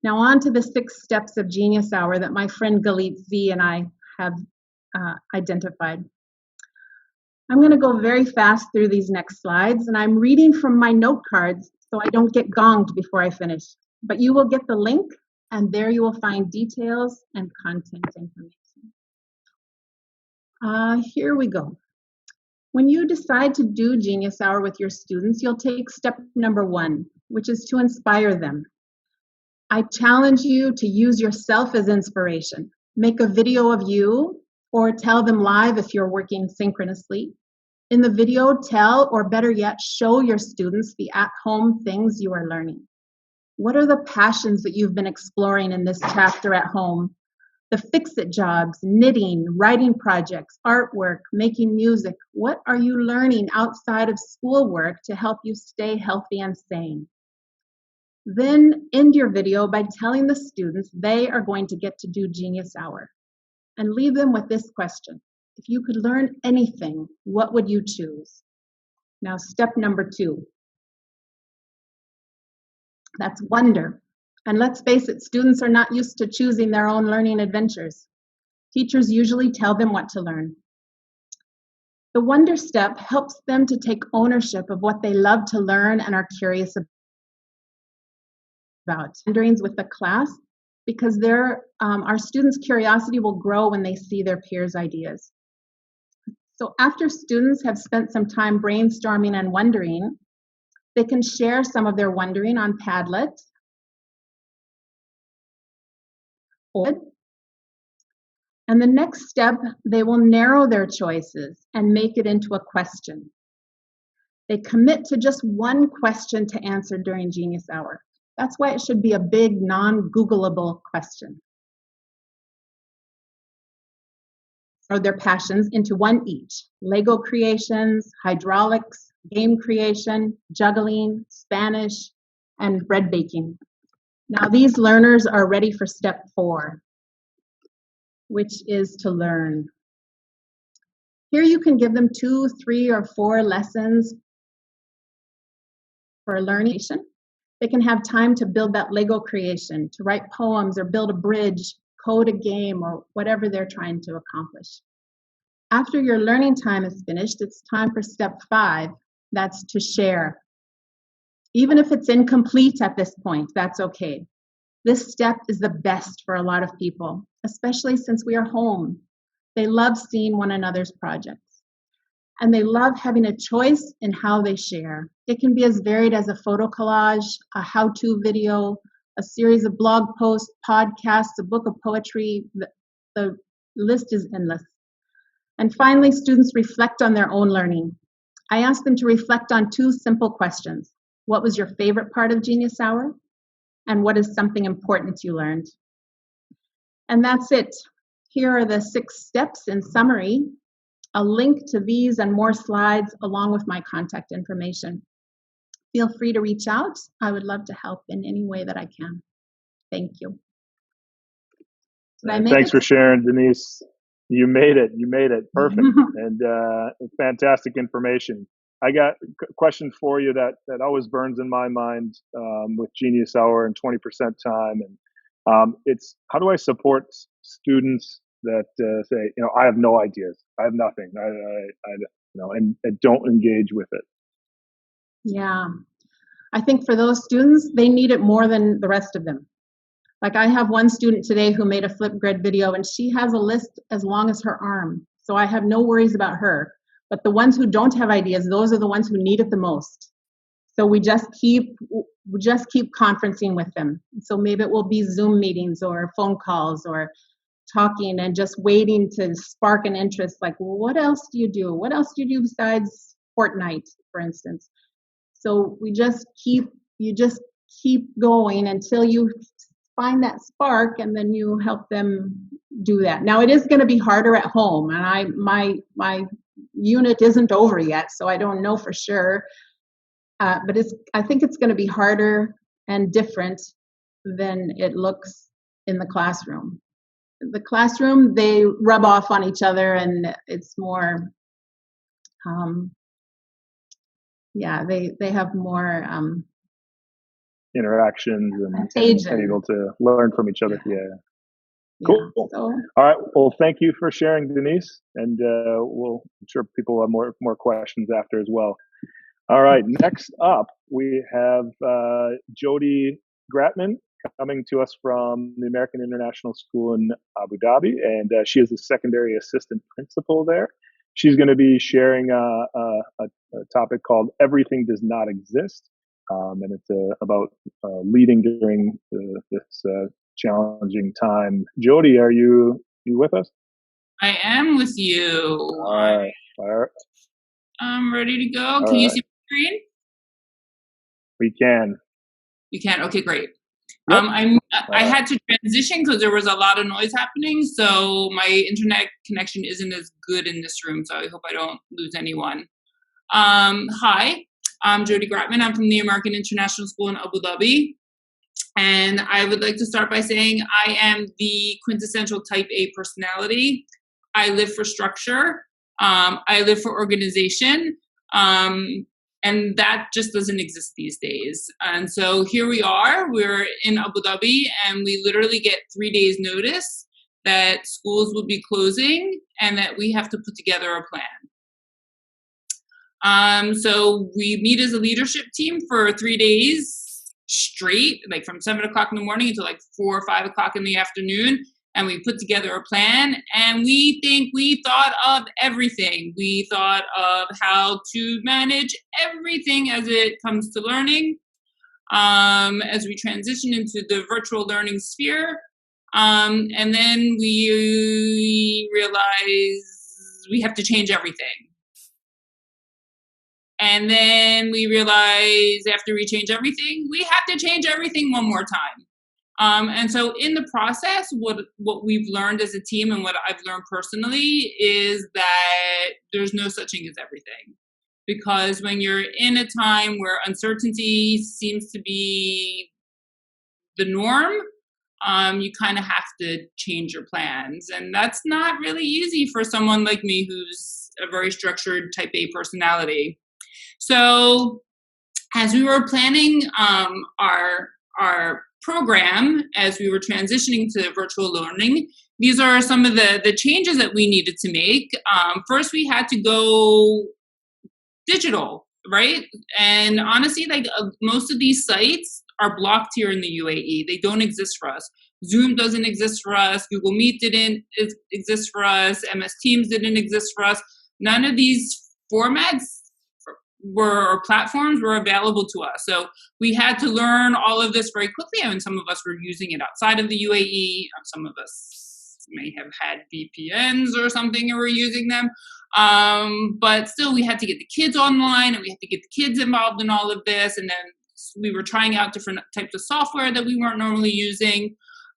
Now on to the 6 steps of Genius Hour that my friend Galit Z and I have identified. I'm going to go very fast through these next slides, and I'm reading from my note cards so I don't get gonged before I finish. But you will get the link, and there you will find details and content information. Here we go. When you decide to do Genius Hour with your students, you'll take step number 1, which is to inspire them. I challenge you to use yourself as inspiration. Make a video of you, or tell them live if you're working synchronously. In the video, tell, or better yet, show your students the at-home things you are learning. What are the passions that you've been exploring in this chapter at home? The fix-it jobs, knitting, writing projects, artwork, making music. What are you learning outside of schoolwork to help you stay healthy and sane? Then end your video by telling the students they are going to get to do Genius Hour. And leave them with this question. If you could learn anything, what would you choose? Now, step number 2. That's wonder. And let's face it, students are not used to choosing their own learning adventures. Teachers usually tell them what to learn. The wonder step helps them to take ownership of what they love to learn and are curious about. Wanderings with the class because our students' curiosity will grow when they see their peers' ideas. So after students have spent some time brainstorming and wondering, they can share some of their wondering on Padlet. And the next step, they will narrow their choices and make it into a question. They commit to just one question to answer during Genius Hour. That's why it should be a big, non-Googleable question. Or their passions into one each: Lego creations, hydraulics, game creation, juggling, Spanish, and bread baking. Now these learners are ready for step 4, which is to learn. Here you can give them 2, 3, or 4 lessons for learning. They can have time to build that Lego creation, to write poems or build a bridge, code a game, or whatever they're trying to accomplish. After your learning time is finished, it's time for step 5. That's to share. Even if it's incomplete at this point, that's okay. This step is the best for a lot of people, especially since we are home. They love seeing one another's projects. And they love having a choice in how they share. It can be as varied as a photo collage, a how-to video, a series of blog posts, podcasts, a book of poetry. The list is endless. And finally, students reflect on their own learning. I asked them to reflect on 2 simple questions. What was your favorite part of Genius Hour? And what is something important you learned? And that's it. Here are the 6 steps in summary. A link to these and more slides along with my contact information. Feel free to reach out. I would love to help in any way that I can. Thank you. Thanks for sharing, Denise. You made it. You made it. Perfect. And fantastic information. I got a question for you that always burns in my mind with Genius Hour and 20% time. And it's, how do I support students that say, I have no ideas, I have nothing, and don't engage with it? Yeah, I think for those students, they need it more than the rest of them. Like I have one student today who made a Flipgrid video, and she has a list as long as her arm. So I have no worries about her. But the ones who don't have ideas, those are the ones who need it the most. So we just keep conferencing with them. So maybe it will be Zoom meetings or phone calls or talking and just waiting to spark an interest. Like, well, what else do you do? What else do you do besides Fortnite, for instance? So you just keep going until you find that spark, and then you help them do that. Now it is going to be harder at home, and my unit isn't over yet, so I don't know for sure. But I think it's going to be harder and different than it looks in the classroom. The classroom, they rub off on each other, and it's more, they have more interactions and able to learn from each other. Yeah. Cool. So, all right. Well, thank you for sharing, Denise, and I'm sure people will have more questions after as well. All right. Next up, we have Jody Gratman coming to us from the American International School in Abu Dhabi, and she is the secondary assistant principal there. She's going to be sharing a topic called "Everything Does Not Exist," and it's about leading during this challenging time. Jody, are you with us? I am with you. All right. I'm ready to go. Can you see my screen? We can. You can? Okay, great. Yep. I had to transition because there was a lot of noise happening, so my internet connection isn't as good in this room, so I hope I don't lose anyone. Hi, I'm Jody Gratman. I'm from the American International School in Abu Dhabi. And I would like to start by saying I am the quintessential type A personality. I live for structure. I live for organization. And that just doesn't exist these days. And so here we are, we're in Abu Dhabi, and we literally get 3 days notice that schools will be closing and that we have to put together a plan. So we meet as a leadership team for 3 days straight, like from 7 o'clock in the morning until like 4 or 5 o'clock in the afternoon. And we put together a plan, and we think we thought of everything. We thought of how to manage everything as it comes to learning. As we transition into the virtual learning sphere. And then we realize we have to change everything. And then we realize after we change everything, we have to change everything one more time. And so in the process, what we've learned as a team and what I've learned personally is that there's no such thing as everything. Because when you're in a time where uncertainty seems to be the norm, you kind of have to change your plans. And that's not really easy for someone like me who's a very structured type A personality. So as we were planning our program, as we were transitioning to virtual learning, these are some of the changes that we needed to make. First, we had to go digital, right? And honestly, like most of these sites are blocked here in the UAE. They don't exist for us. Zoom doesn't exist for us. Google Meet didn't exist for us. MS Teams didn't exist for us. None of these formats or platforms were available to us. So we had to learn all of this very quickly. I mean, some of us were using it outside of the UAE. Some of us may have had VPNs or something and were using them. But still, we had to get the kids online, and we had to get the kids involved in all of this. And then we were trying out different types of software that we weren't normally using.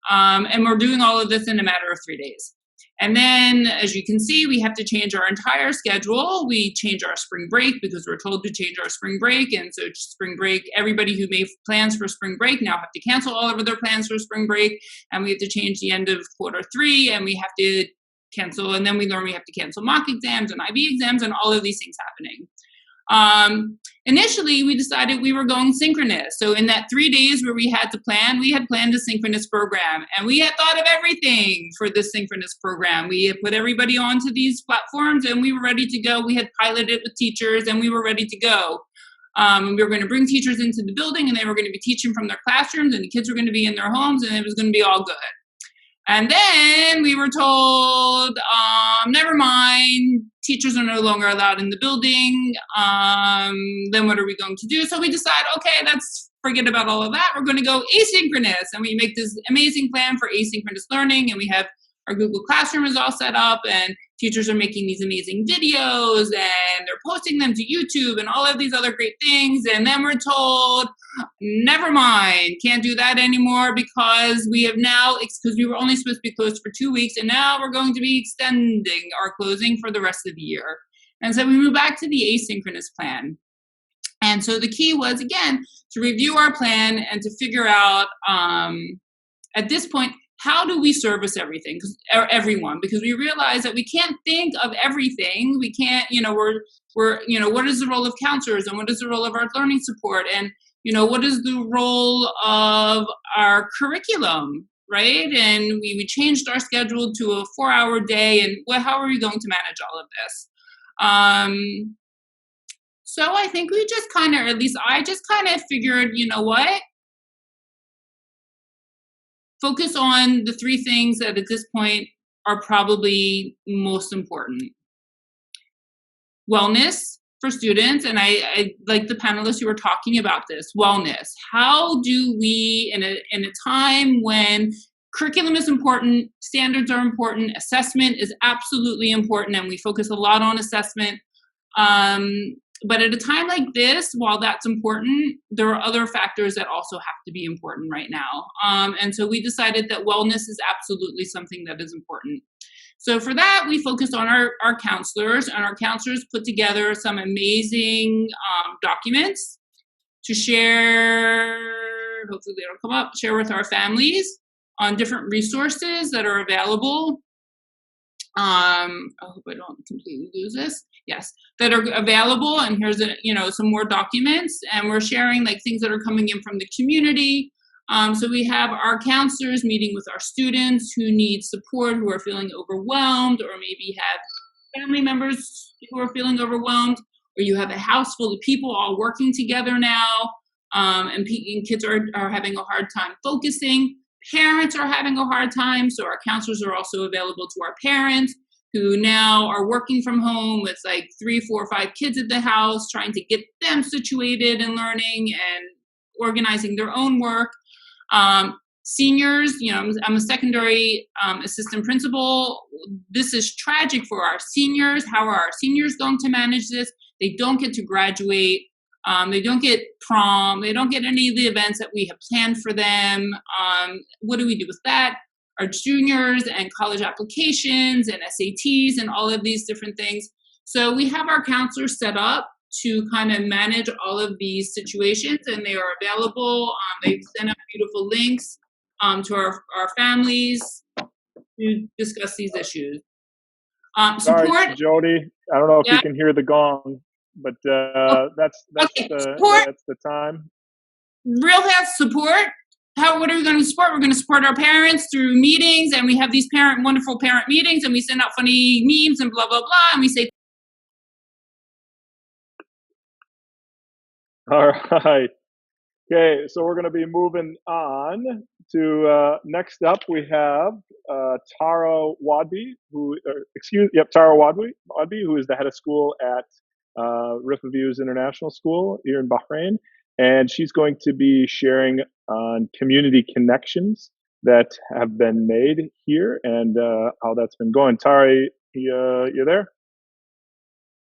And we're doing all of this in a matter of 3 days. And then, as you can see, we have to change our entire schedule. We change our spring break because we're told to change our spring break. And so spring break, everybody who made plans for spring break now have to cancel all of their plans for spring break. And we have to change the end of Q3, and we have to cancel. And then we learn we have to cancel mock exams and IB exams and all of these things happening. Initially, we decided we were going synchronous. So in that 3 days where we had to plan, we had planned a synchronous program, and we had thought of everything for this synchronous program. We had put everybody onto these platforms, and we were ready to go. We had piloted it with teachers, and we were ready to go. We were going to bring teachers into the building, and they were going to be teaching from their classrooms, and the kids were going to be in their homes, and it was going to be all good. And then we were told, never mind, teachers are no longer allowed in the building. Then what are we going to do? So we decided, okay, let's forget about all of that. We're going to go asynchronous. And we make this amazing plan for asynchronous learning. And we have our Google Classroom is all set up, and teachers are making these amazing videos, and they're posting them to YouTube and all of these other great things. And then we're told, never mind, can't do that anymore because we have now, because we were only supposed to be closed for 2 weeks, and now we're going to be extending our closing for the rest of the year. And so we moved back to the asynchronous plan. And so the key was, again, to review our plan and to figure out, at this point, how do we service everything, everyone? Because we realize that we can't think of everything. We can't, we're, what is the role of counselors, and what is the role of our learning support, and, what is the role of our curriculum, right? And we changed our schedule to a 4-hour day, and how are we going to manage all of this? So I think we just kind of, or at least I just kind of figured, you know what? Focus on the 3 things that at this point are probably most important. Wellness for students, and I like the panelists who were talking about this, wellness. How do we, in a time when curriculum is important, standards are important, assessment is absolutely important, and we focus a lot on assessment, but at a time like this, while that's important, there are other factors that also have to be important right now. And so we decided that wellness is absolutely something that is important. So for that, we focused on our counselors, and our counselors put together some amazing documents to share, hopefully they don't come up, share with our families on different resources that are available. I hope I don't completely lose this. Yes, that are available, and here's some more documents, and we're sharing like things that are coming in from the community. So we have our counselors meeting with our students who need support, who are feeling overwhelmed, or maybe have family members who are feeling overwhelmed, or you have a house full of people all working together now. and kids are having a hard time focusing. Parents are having a hard time, so our counselors are also available to our parents who now are working from home with like 3, 4, 5 kids at the house, trying to get them situated and learning and organizing their own work. Seniors, I'm a secondary assistant principal. This is tragic for our seniors. How are our seniors going to manage this? They don't get to graduate. They don't get prom. They don't get any of the events that we have planned for them. What do we do with that? Our juniors and college applications and SATs and all of these different things. So we have our counselors set up to kind of manage all of these situations, and they are available. They send out beautiful links to our families to discuss these issues. Sorry, Support. Jody. I don't know if you can hear the gong, but that's okay. Support. That's the time. Real fast support. What are we going to support? We're going to support our parents through meetings, and we have these wonderful parent meetings, and we send out funny memes and blah, blah, blah, and we say. All right. Okay, so we're going to be moving on to next up. We have Tara Wadby, Tara Wadby, who is the head of school at Rifa Views International School here in Bahrain, and she's going to be sharing on community connections that have been made here and how that's been going. Tara, you there?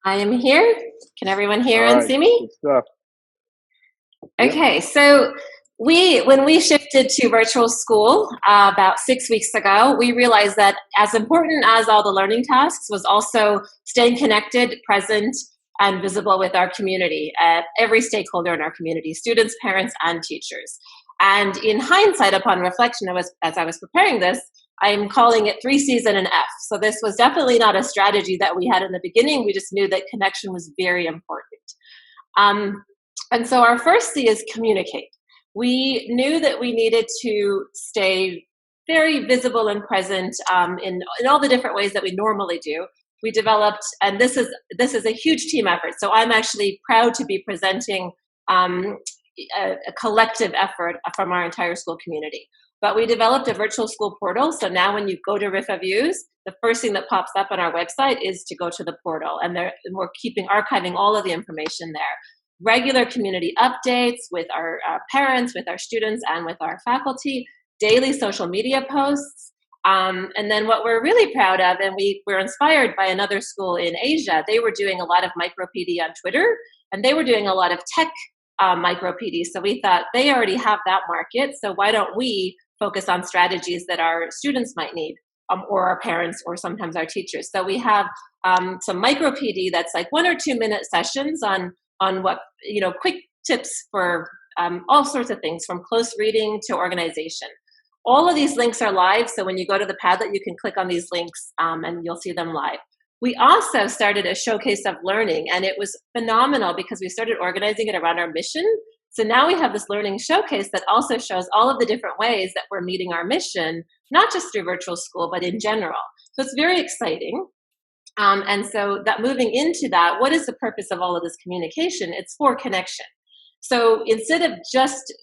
I am here. Can everyone hear All and right, see me? good stuff. Okay, yep. So when we shifted to virtual school about 6 weeks ago, we realized that as important as all the learning tasks was also staying connected, present, and visible with our community, every stakeholder in our community, students, parents, and teachers. And in hindsight, upon reflection, as I was preparing this, I'm calling it 3 C's and an F. So this was definitely not a strategy that we had in the beginning. We just knew that connection was very important. And so our first C is communicate. We knew that we needed to stay very visible and present in all the different ways that we normally do. We developed, and this is a huge team effort. So I'm actually proud to be presenting a collective effort from our entire school community. But we developed a virtual school portal. So now when you go to Rifa Views, the first thing that pops up on our website is to go to the portal. And we're archiving all of the information there. Regular community updates with our parents, with our students, and with our faculty, daily social media posts. And then what we're really proud of, and we're inspired by another school in Asia, they were doing a lot of micro PD on Twitter, and they were doing a lot of tech micro PD. So we thought they already have that market, so why don't we focus on strategies that our students might need, or our parents, or sometimes our teachers. So we have some micro PD that's like 1 or 2 minute sessions on what, quick tips for all sorts of things, from close reading to organization. All of these links are live, so when you go to the Padlet, you can click on these links and you'll see them live. We also started a showcase of learning, and it was phenomenal because we started organizing it around our mission. So now we have this learning showcase that also shows all of the different ways that we're meeting our mission, not just through virtual school, but in general. So it's very exciting. And so that moving into that, what is the purpose of all of this communication? It's for connection. So instead of just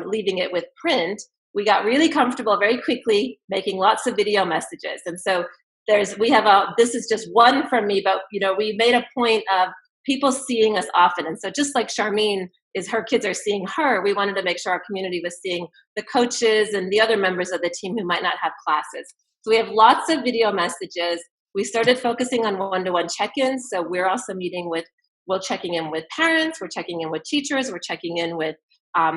leaving it with print, we got really comfortable very quickly making lots of video messages. And so this is just one from me, but we made a point of people seeing us often. And so just like Charmaine her kids are seeing her, we wanted to make sure our community was seeing the coaches and the other members of the team who might not have classes. So we have lots of video messages. We started focusing on one-to-one check-ins. So we're also we're checking in with parents, we're checking in with teachers, we're checking in with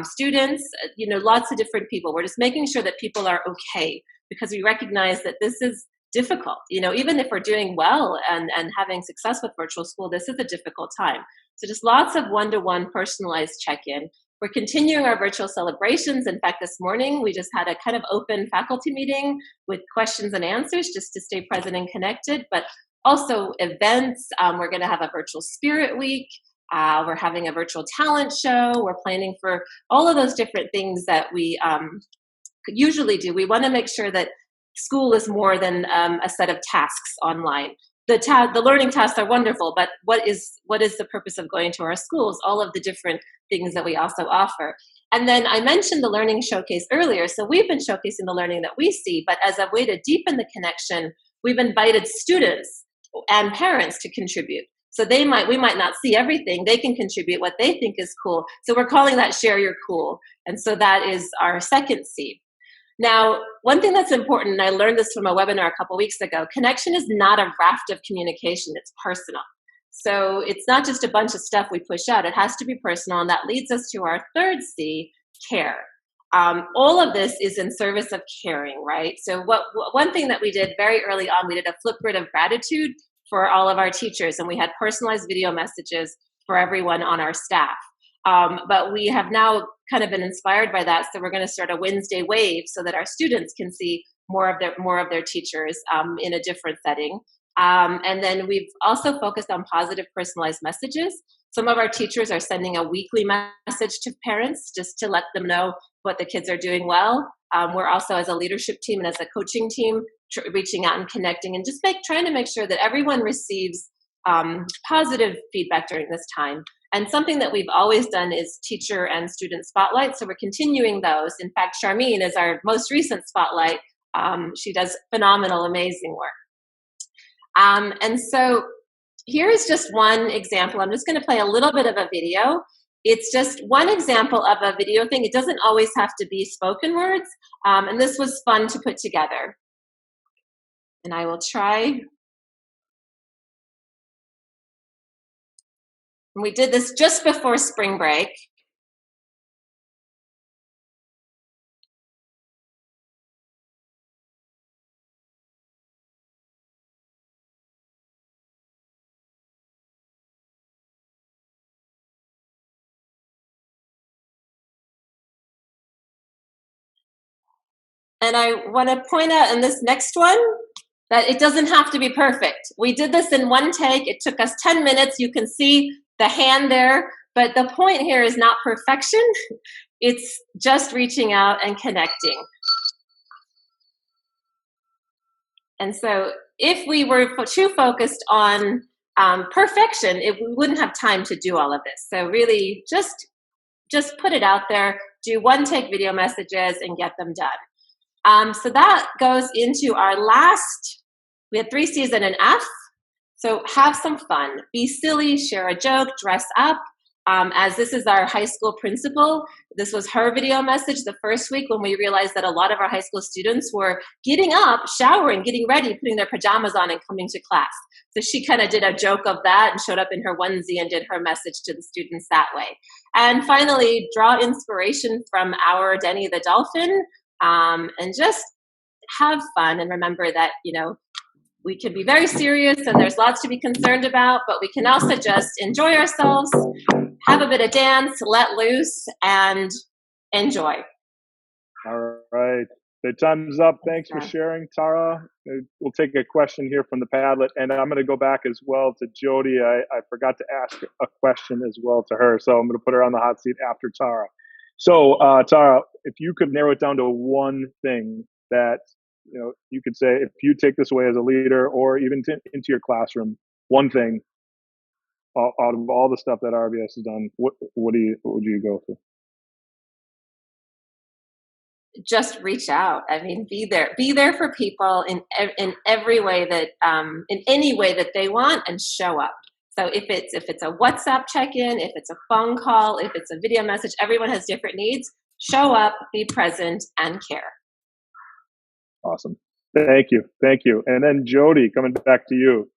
students, lots of different people. We're just making sure that people are okay, because we recognize that this is difficult. Even if we're doing well and having success with virtual school, this is a difficult time. So just lots of one-to-one personalized check-in. We're continuing our virtual celebrations. In fact, this morning, we just had a kind of open faculty meeting with questions and answers just to stay present and connected, but also events. We're going to have a virtual spirit week. We're having a virtual talent show. We're planning for all of those different things that we usually do. We want to make sure that school is more than a set of tasks online. the learning tasks are wonderful, but what is the purpose of going to our schools? All of the different things that we also offer. And then I mentioned the learning showcase earlier. So we've been showcasing the learning that we see, but as a way to deepen the connection, we've invited students and parents to contribute. So we might not see everything. They can contribute what they think is cool. So we're calling that Share Your Cool. And so that is our second C. Now, one thing that's important, and I learned this from a webinar a couple weeks ago, connection is not a raft of communication, it's personal. So it's not just a bunch of stuff we push out, it has to be personal, and that leads us to our third C, care. All of this is in service of caring, right? So one thing that we did very early on, we did a Flipgrid of gratitude for all of our teachers, and we had personalized video messages for everyone on our staff. But we have now kind of been inspired by that, so we're going to start a Wednesday wave so that our students can see more of their teachers in a different setting. And then we've also focused on positive personalized messages. Some of our teachers are sending a weekly message to parents just to let them know what the kids are doing well. We're also, as a leadership team and as a coaching team, reaching out and connecting and just trying to make sure that everyone receives positive feedback during this time. And something that we've always done is teacher and student spotlight. So we're continuing those. In fact, Charmine is our most recent spotlight. She does phenomenal, amazing work. And so here's just one example. I'm just going to play a little bit of a video. It's just one example of a video thing. It doesn't always have to be spoken words. And this was fun to put together. And I will try. And we did this just before spring break. And I want to point out in this next one that it doesn't have to be perfect. We did this in one take. It took us 10 minutes. You can see the hand there. But the point here is not perfection. It's just reaching out and connecting. And so if we were too focused on perfection, we wouldn't have time to do all of this. So really just put it out there, do one take video messages and get them done. So that goes into our last, we had 3 C's and an F. So have some fun, be silly, share a joke, dress up. As this is our high school principal, this was her video message the first week when we realized that a lot of our high school students were getting up, showering, getting ready, putting their pajamas on and coming to class. So she kind of did a joke of that and showed up in her onesie and did her message to the students that way. And finally, draw inspiration from our Denny the Dolphin and just have fun and remember that, we can be very serious and there's lots to be concerned about, but we can also just enjoy ourselves, have a bit of dance, let loose, and enjoy. All right. The time's up. Thanks for sharing, Tara. We'll take a question here from the Padlet, and I'm going to go back as well to Jody. I forgot to ask a question as well to her, so I'm going to put her on the hot seat after Tara. So, Tara, if you could narrow it down to one thing that you could say, if you take this away as a leader or even into your classroom, one thing out of all the stuff that RBS has done, what would you go for? Just reach out. I mean, be there for people in every way that, in any way that they want, and show up. So if it's a WhatsApp check-in, if it's a phone call, if it's a video message, everyone has different needs. Show up, be present, and care. Awesome. Thank you. And then Jody, coming back to you.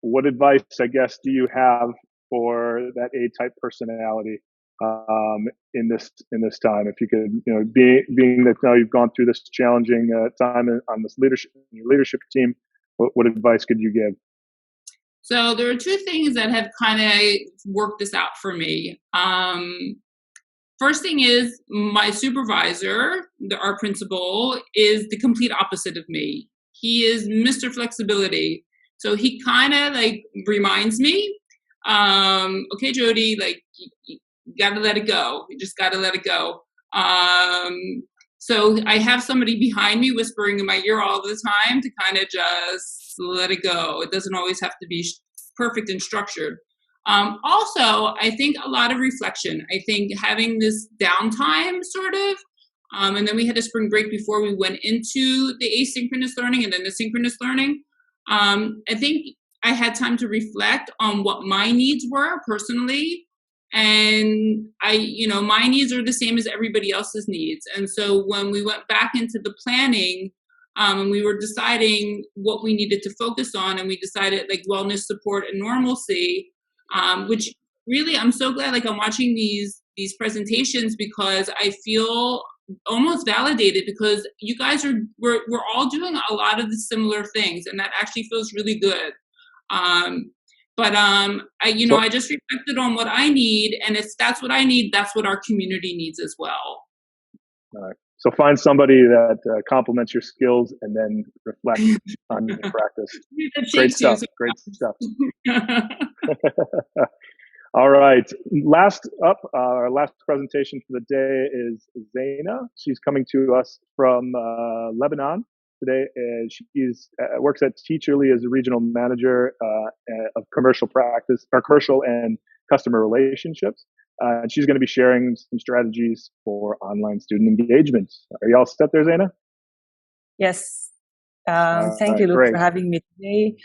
What advice, I guess, do you have for that A-type personality in this time? If you could, being that now you've gone through this challenging time on this your leadership team, what advice could you give? So there are 2 things that have kind of worked this out for me. First thing is my supervisor, our principal, is the complete opposite of me. He is Mr. Flexibility. So he kind of reminds me, okay, Jody, you gotta let it go. You just gotta let it go. So I have somebody behind me whispering in my ear all the time to kind of just let it go. It doesn't always have to be perfect and structured. Also, I think a lot of reflection. I think having this downtime sort of, and then we had a spring break before we went into the asynchronous learning and then the synchronous learning. I think I had time to reflect on what my needs were personally. And my needs are the same as everybody else's needs. And so when we went back into the planning, and we were deciding what we needed to focus on, and we decided like wellness support and normalcy, which really I'm so glad like I'm watching these presentations, because I feel almost validated, because you guys we're all doing a lot of the similar things, and that actually feels really good. I just reflected on what I need, and if that's what I need, that's what our community needs as well. All right. So find somebody that complements your skills, and then reflect on your practice. Great stuff. Great stuff. All right. Last up, our last presentation for the day is Zaina. She's coming to us from Lebanon today. She works at Teacherly as a regional manager of commercial practice, or commercial and customer relationships. And she's going to be sharing some strategies for online student engagement. Are you all set there, Zaina? Yes. Thank you, Luke, for having me today.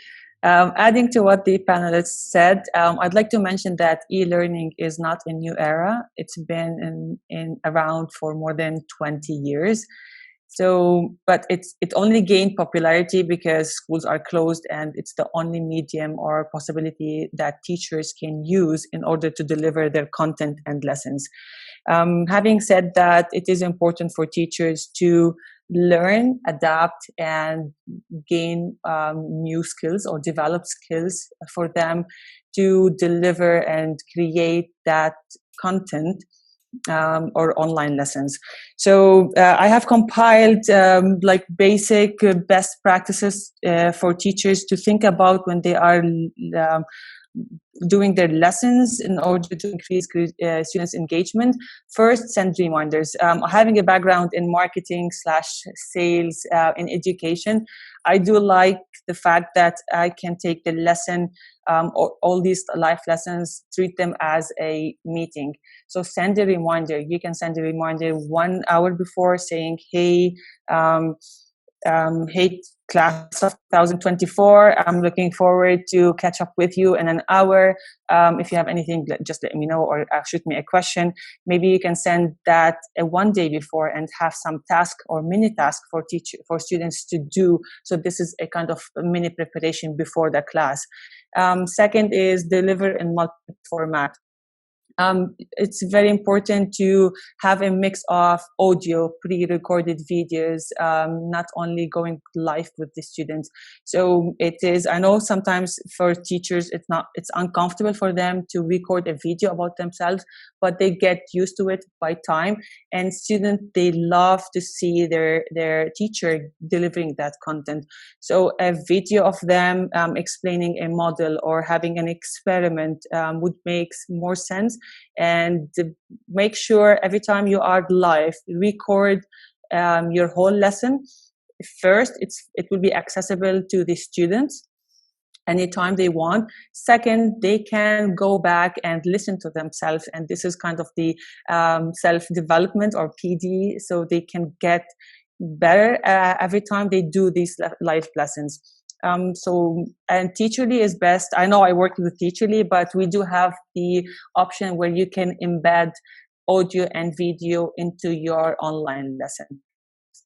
Adding to what the panelists said, I'd like to mention that e-learning is not a new era. It's been around for more than 20 years. So, but it only gained popularity because schools are closed, and it's the only medium or possibility that teachers can use in order to deliver their content and lessons. Having said that, it is important for teachers to learn, adapt, and gain new skills or develop skills for them to deliver and create that content or online lessons. So I have compiled like basic best practices for teachers to think about when they are doing their lessons in order to increase students' engagement. First, send reminders. Having a background in marketing / sales in education, I do like the fact that I can take the lesson, all these life lessons, treat them as a meeting. So send a reminder. You can send a reminder 1 hour before saying, hey, hey, class of 2024, I'm looking forward to catch up with you in an hour. If you have anything, just let me know, or shoot me a question. Maybe you can send that 1 day before and have some task or mini task for students to do. So this is a kind of mini preparation before the class. Second is deliver in multiple format. It's very important to have a mix of audio, pre-recorded videos, not only going live with the students. So it is, I know sometimes for teachers, it's uncomfortable for them to record a video about themselves, but they get used to it by time. And students, they love to see their teacher delivering that content. So a video of them explaining a model or having an experiment would make more sense. And make sure every time you are live, record your whole lesson. First, it will be accessible to the students anytime they want. Second, they can go back and listen to themselves, and this is kind of the self-development or PD, so they can get better every time they do these live lessons. And Teacherly is best. I know I work with Teacherly, but we do have the option where you can embed audio and video into your online lesson.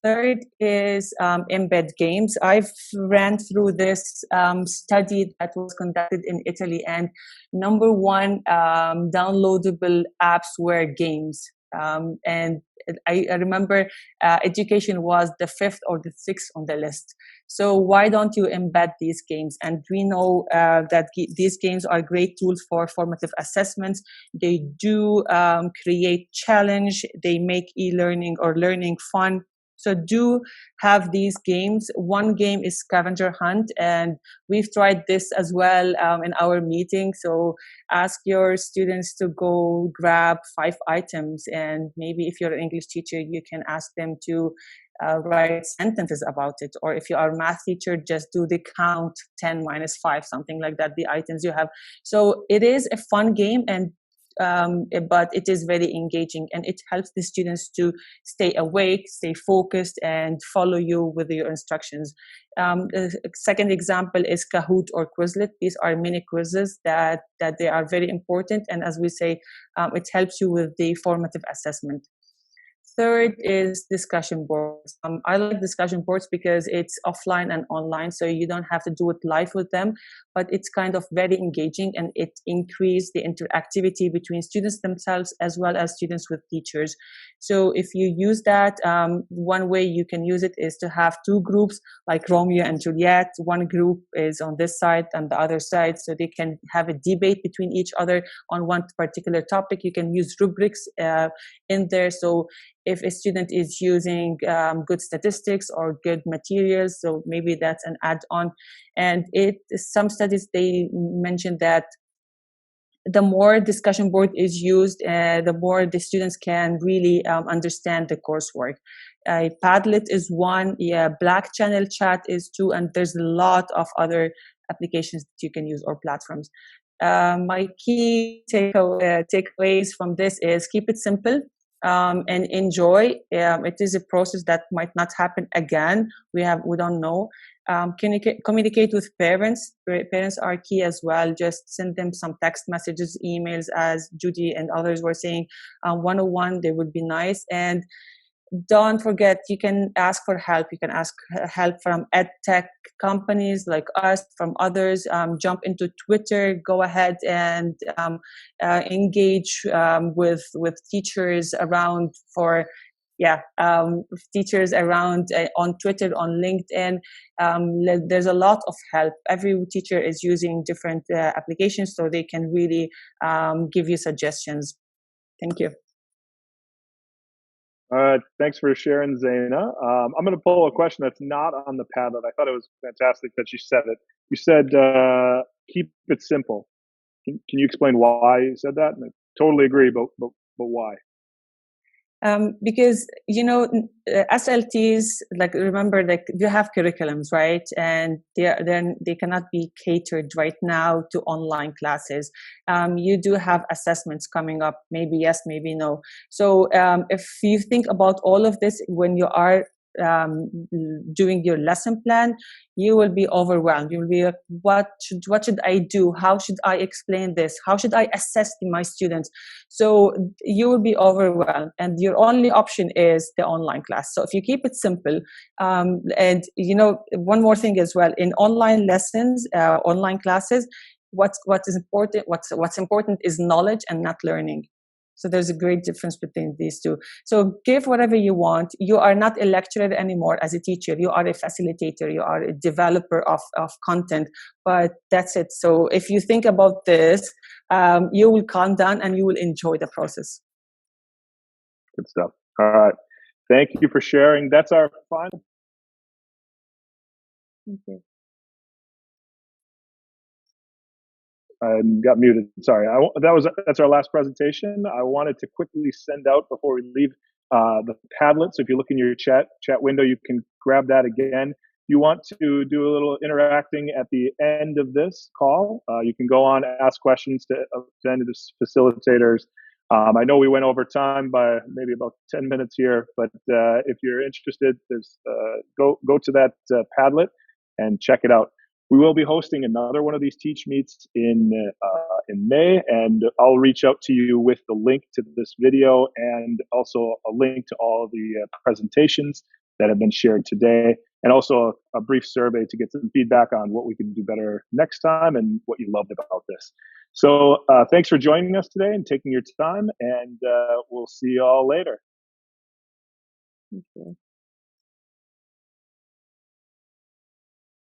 Third is embed games. I've ran through this study that was conducted in Italy, and number one downloadable apps were games. And I remember education was the 5th or the 6th on the list. So why don't you embed these games? And we know that these games are great tools for formative assessments. They do create challenge. They make e-learning or learning fun. So do have these games. One game is scavenger hunt, and we've tried this as well in our meeting. So ask your students to go grab 5 items, and maybe if you're an English teacher, you can ask them to write sentences about it. Or if you are a math teacher, just do the count 10 minus 5, something like that, the items you have. So it is a fun game, and but it is very engaging, and it helps the students to stay awake, stay focused, and follow you with your instructions. The second example is Kahoot or Quizlet. These are mini quizzes that they are very important, and as we say, it helps you with the formative assessment. Third is discussion boards. I like discussion boards because it's offline and online, so you don't have to do it live with them, but it's kind of very engaging, and it increases the interactivity between students themselves as well as students with teachers. So if you use that, one way you can use it is to have 2 groups like Romeo and Juliet. One group is on this side and the other side, so they can have a debate between each other on one particular topic. You can use rubrics in there. So if a student is using good statistics or good materials, so maybe that's an add-on. And some studies, they mentioned that the more discussion board is used, the more the students can really understand the coursework. Padlet is one, Black Channel Chat is 2, and there's a lot of other applications that you can use or platforms. My key takeaways from this is keep it simple. And enjoy. It is a process that might not happen again. We don't know. Communicate with parents. Parents are key as well. Just send them some text messages, emails, as Judy and others were saying. 101, they would be nice. And don't forget, you can ask for help. You can ask help from ed tech companies like us, from others. Jump into Twitter. Go ahead and engage with teachers around teachers around on Twitter, on LinkedIn. There's a lot of help. Every teacher is using different applications, so they can really give you suggestions. Thank you. Thanks for sharing, Zaina. I'm going to pull a question that's not on the Padlet. I thought it was fantastic that you said it. You said, keep it simple. Can you explain why you said that? And I totally agree, but why? Because, SLTs, like, remember, like, you have curriculums, right? And they cannot be catered right now to online classes. You do have assessments coming up, maybe yes, maybe no. So if you think about all of this when you are doing your lesson plan, you will be overwhelmed. You will be like, what should I do? How should I explain this? How should I assess my students? So you will be overwhelmed, and your only option is the online class. So if you keep it simple, and one more thing as well, in online lessons, online classes, what's important is knowledge and not learning. So there's a great difference between these two. So give whatever you want. You are not a lecturer anymore as a teacher. You are a facilitator. You are a developer of content. But that's it. So if you think about this, you will calm down and you will enjoy the process. Good stuff. All right. Thank you for sharing. That's our final. Thank you. I got muted. Sorry. That's our last presentation. I wanted to quickly send out before we leave the Padlet. So if you look in your chat window, you can grab that again. If you want to do a little interacting at the end of this call, you can go on, ask questions to any of the facilitators. I know we went over time by maybe about 10 minutes here, but if you're interested, go to that Padlet and check it out. We will be hosting another one of these Teach Meets in May, and I'll reach out to you with the link to this video and also a link to all the presentations that have been shared today, and also a brief survey to get some feedback on what we can do better next time and what you loved about this. So thanks for joining us today and taking your time, and we'll see you all later. Thank you.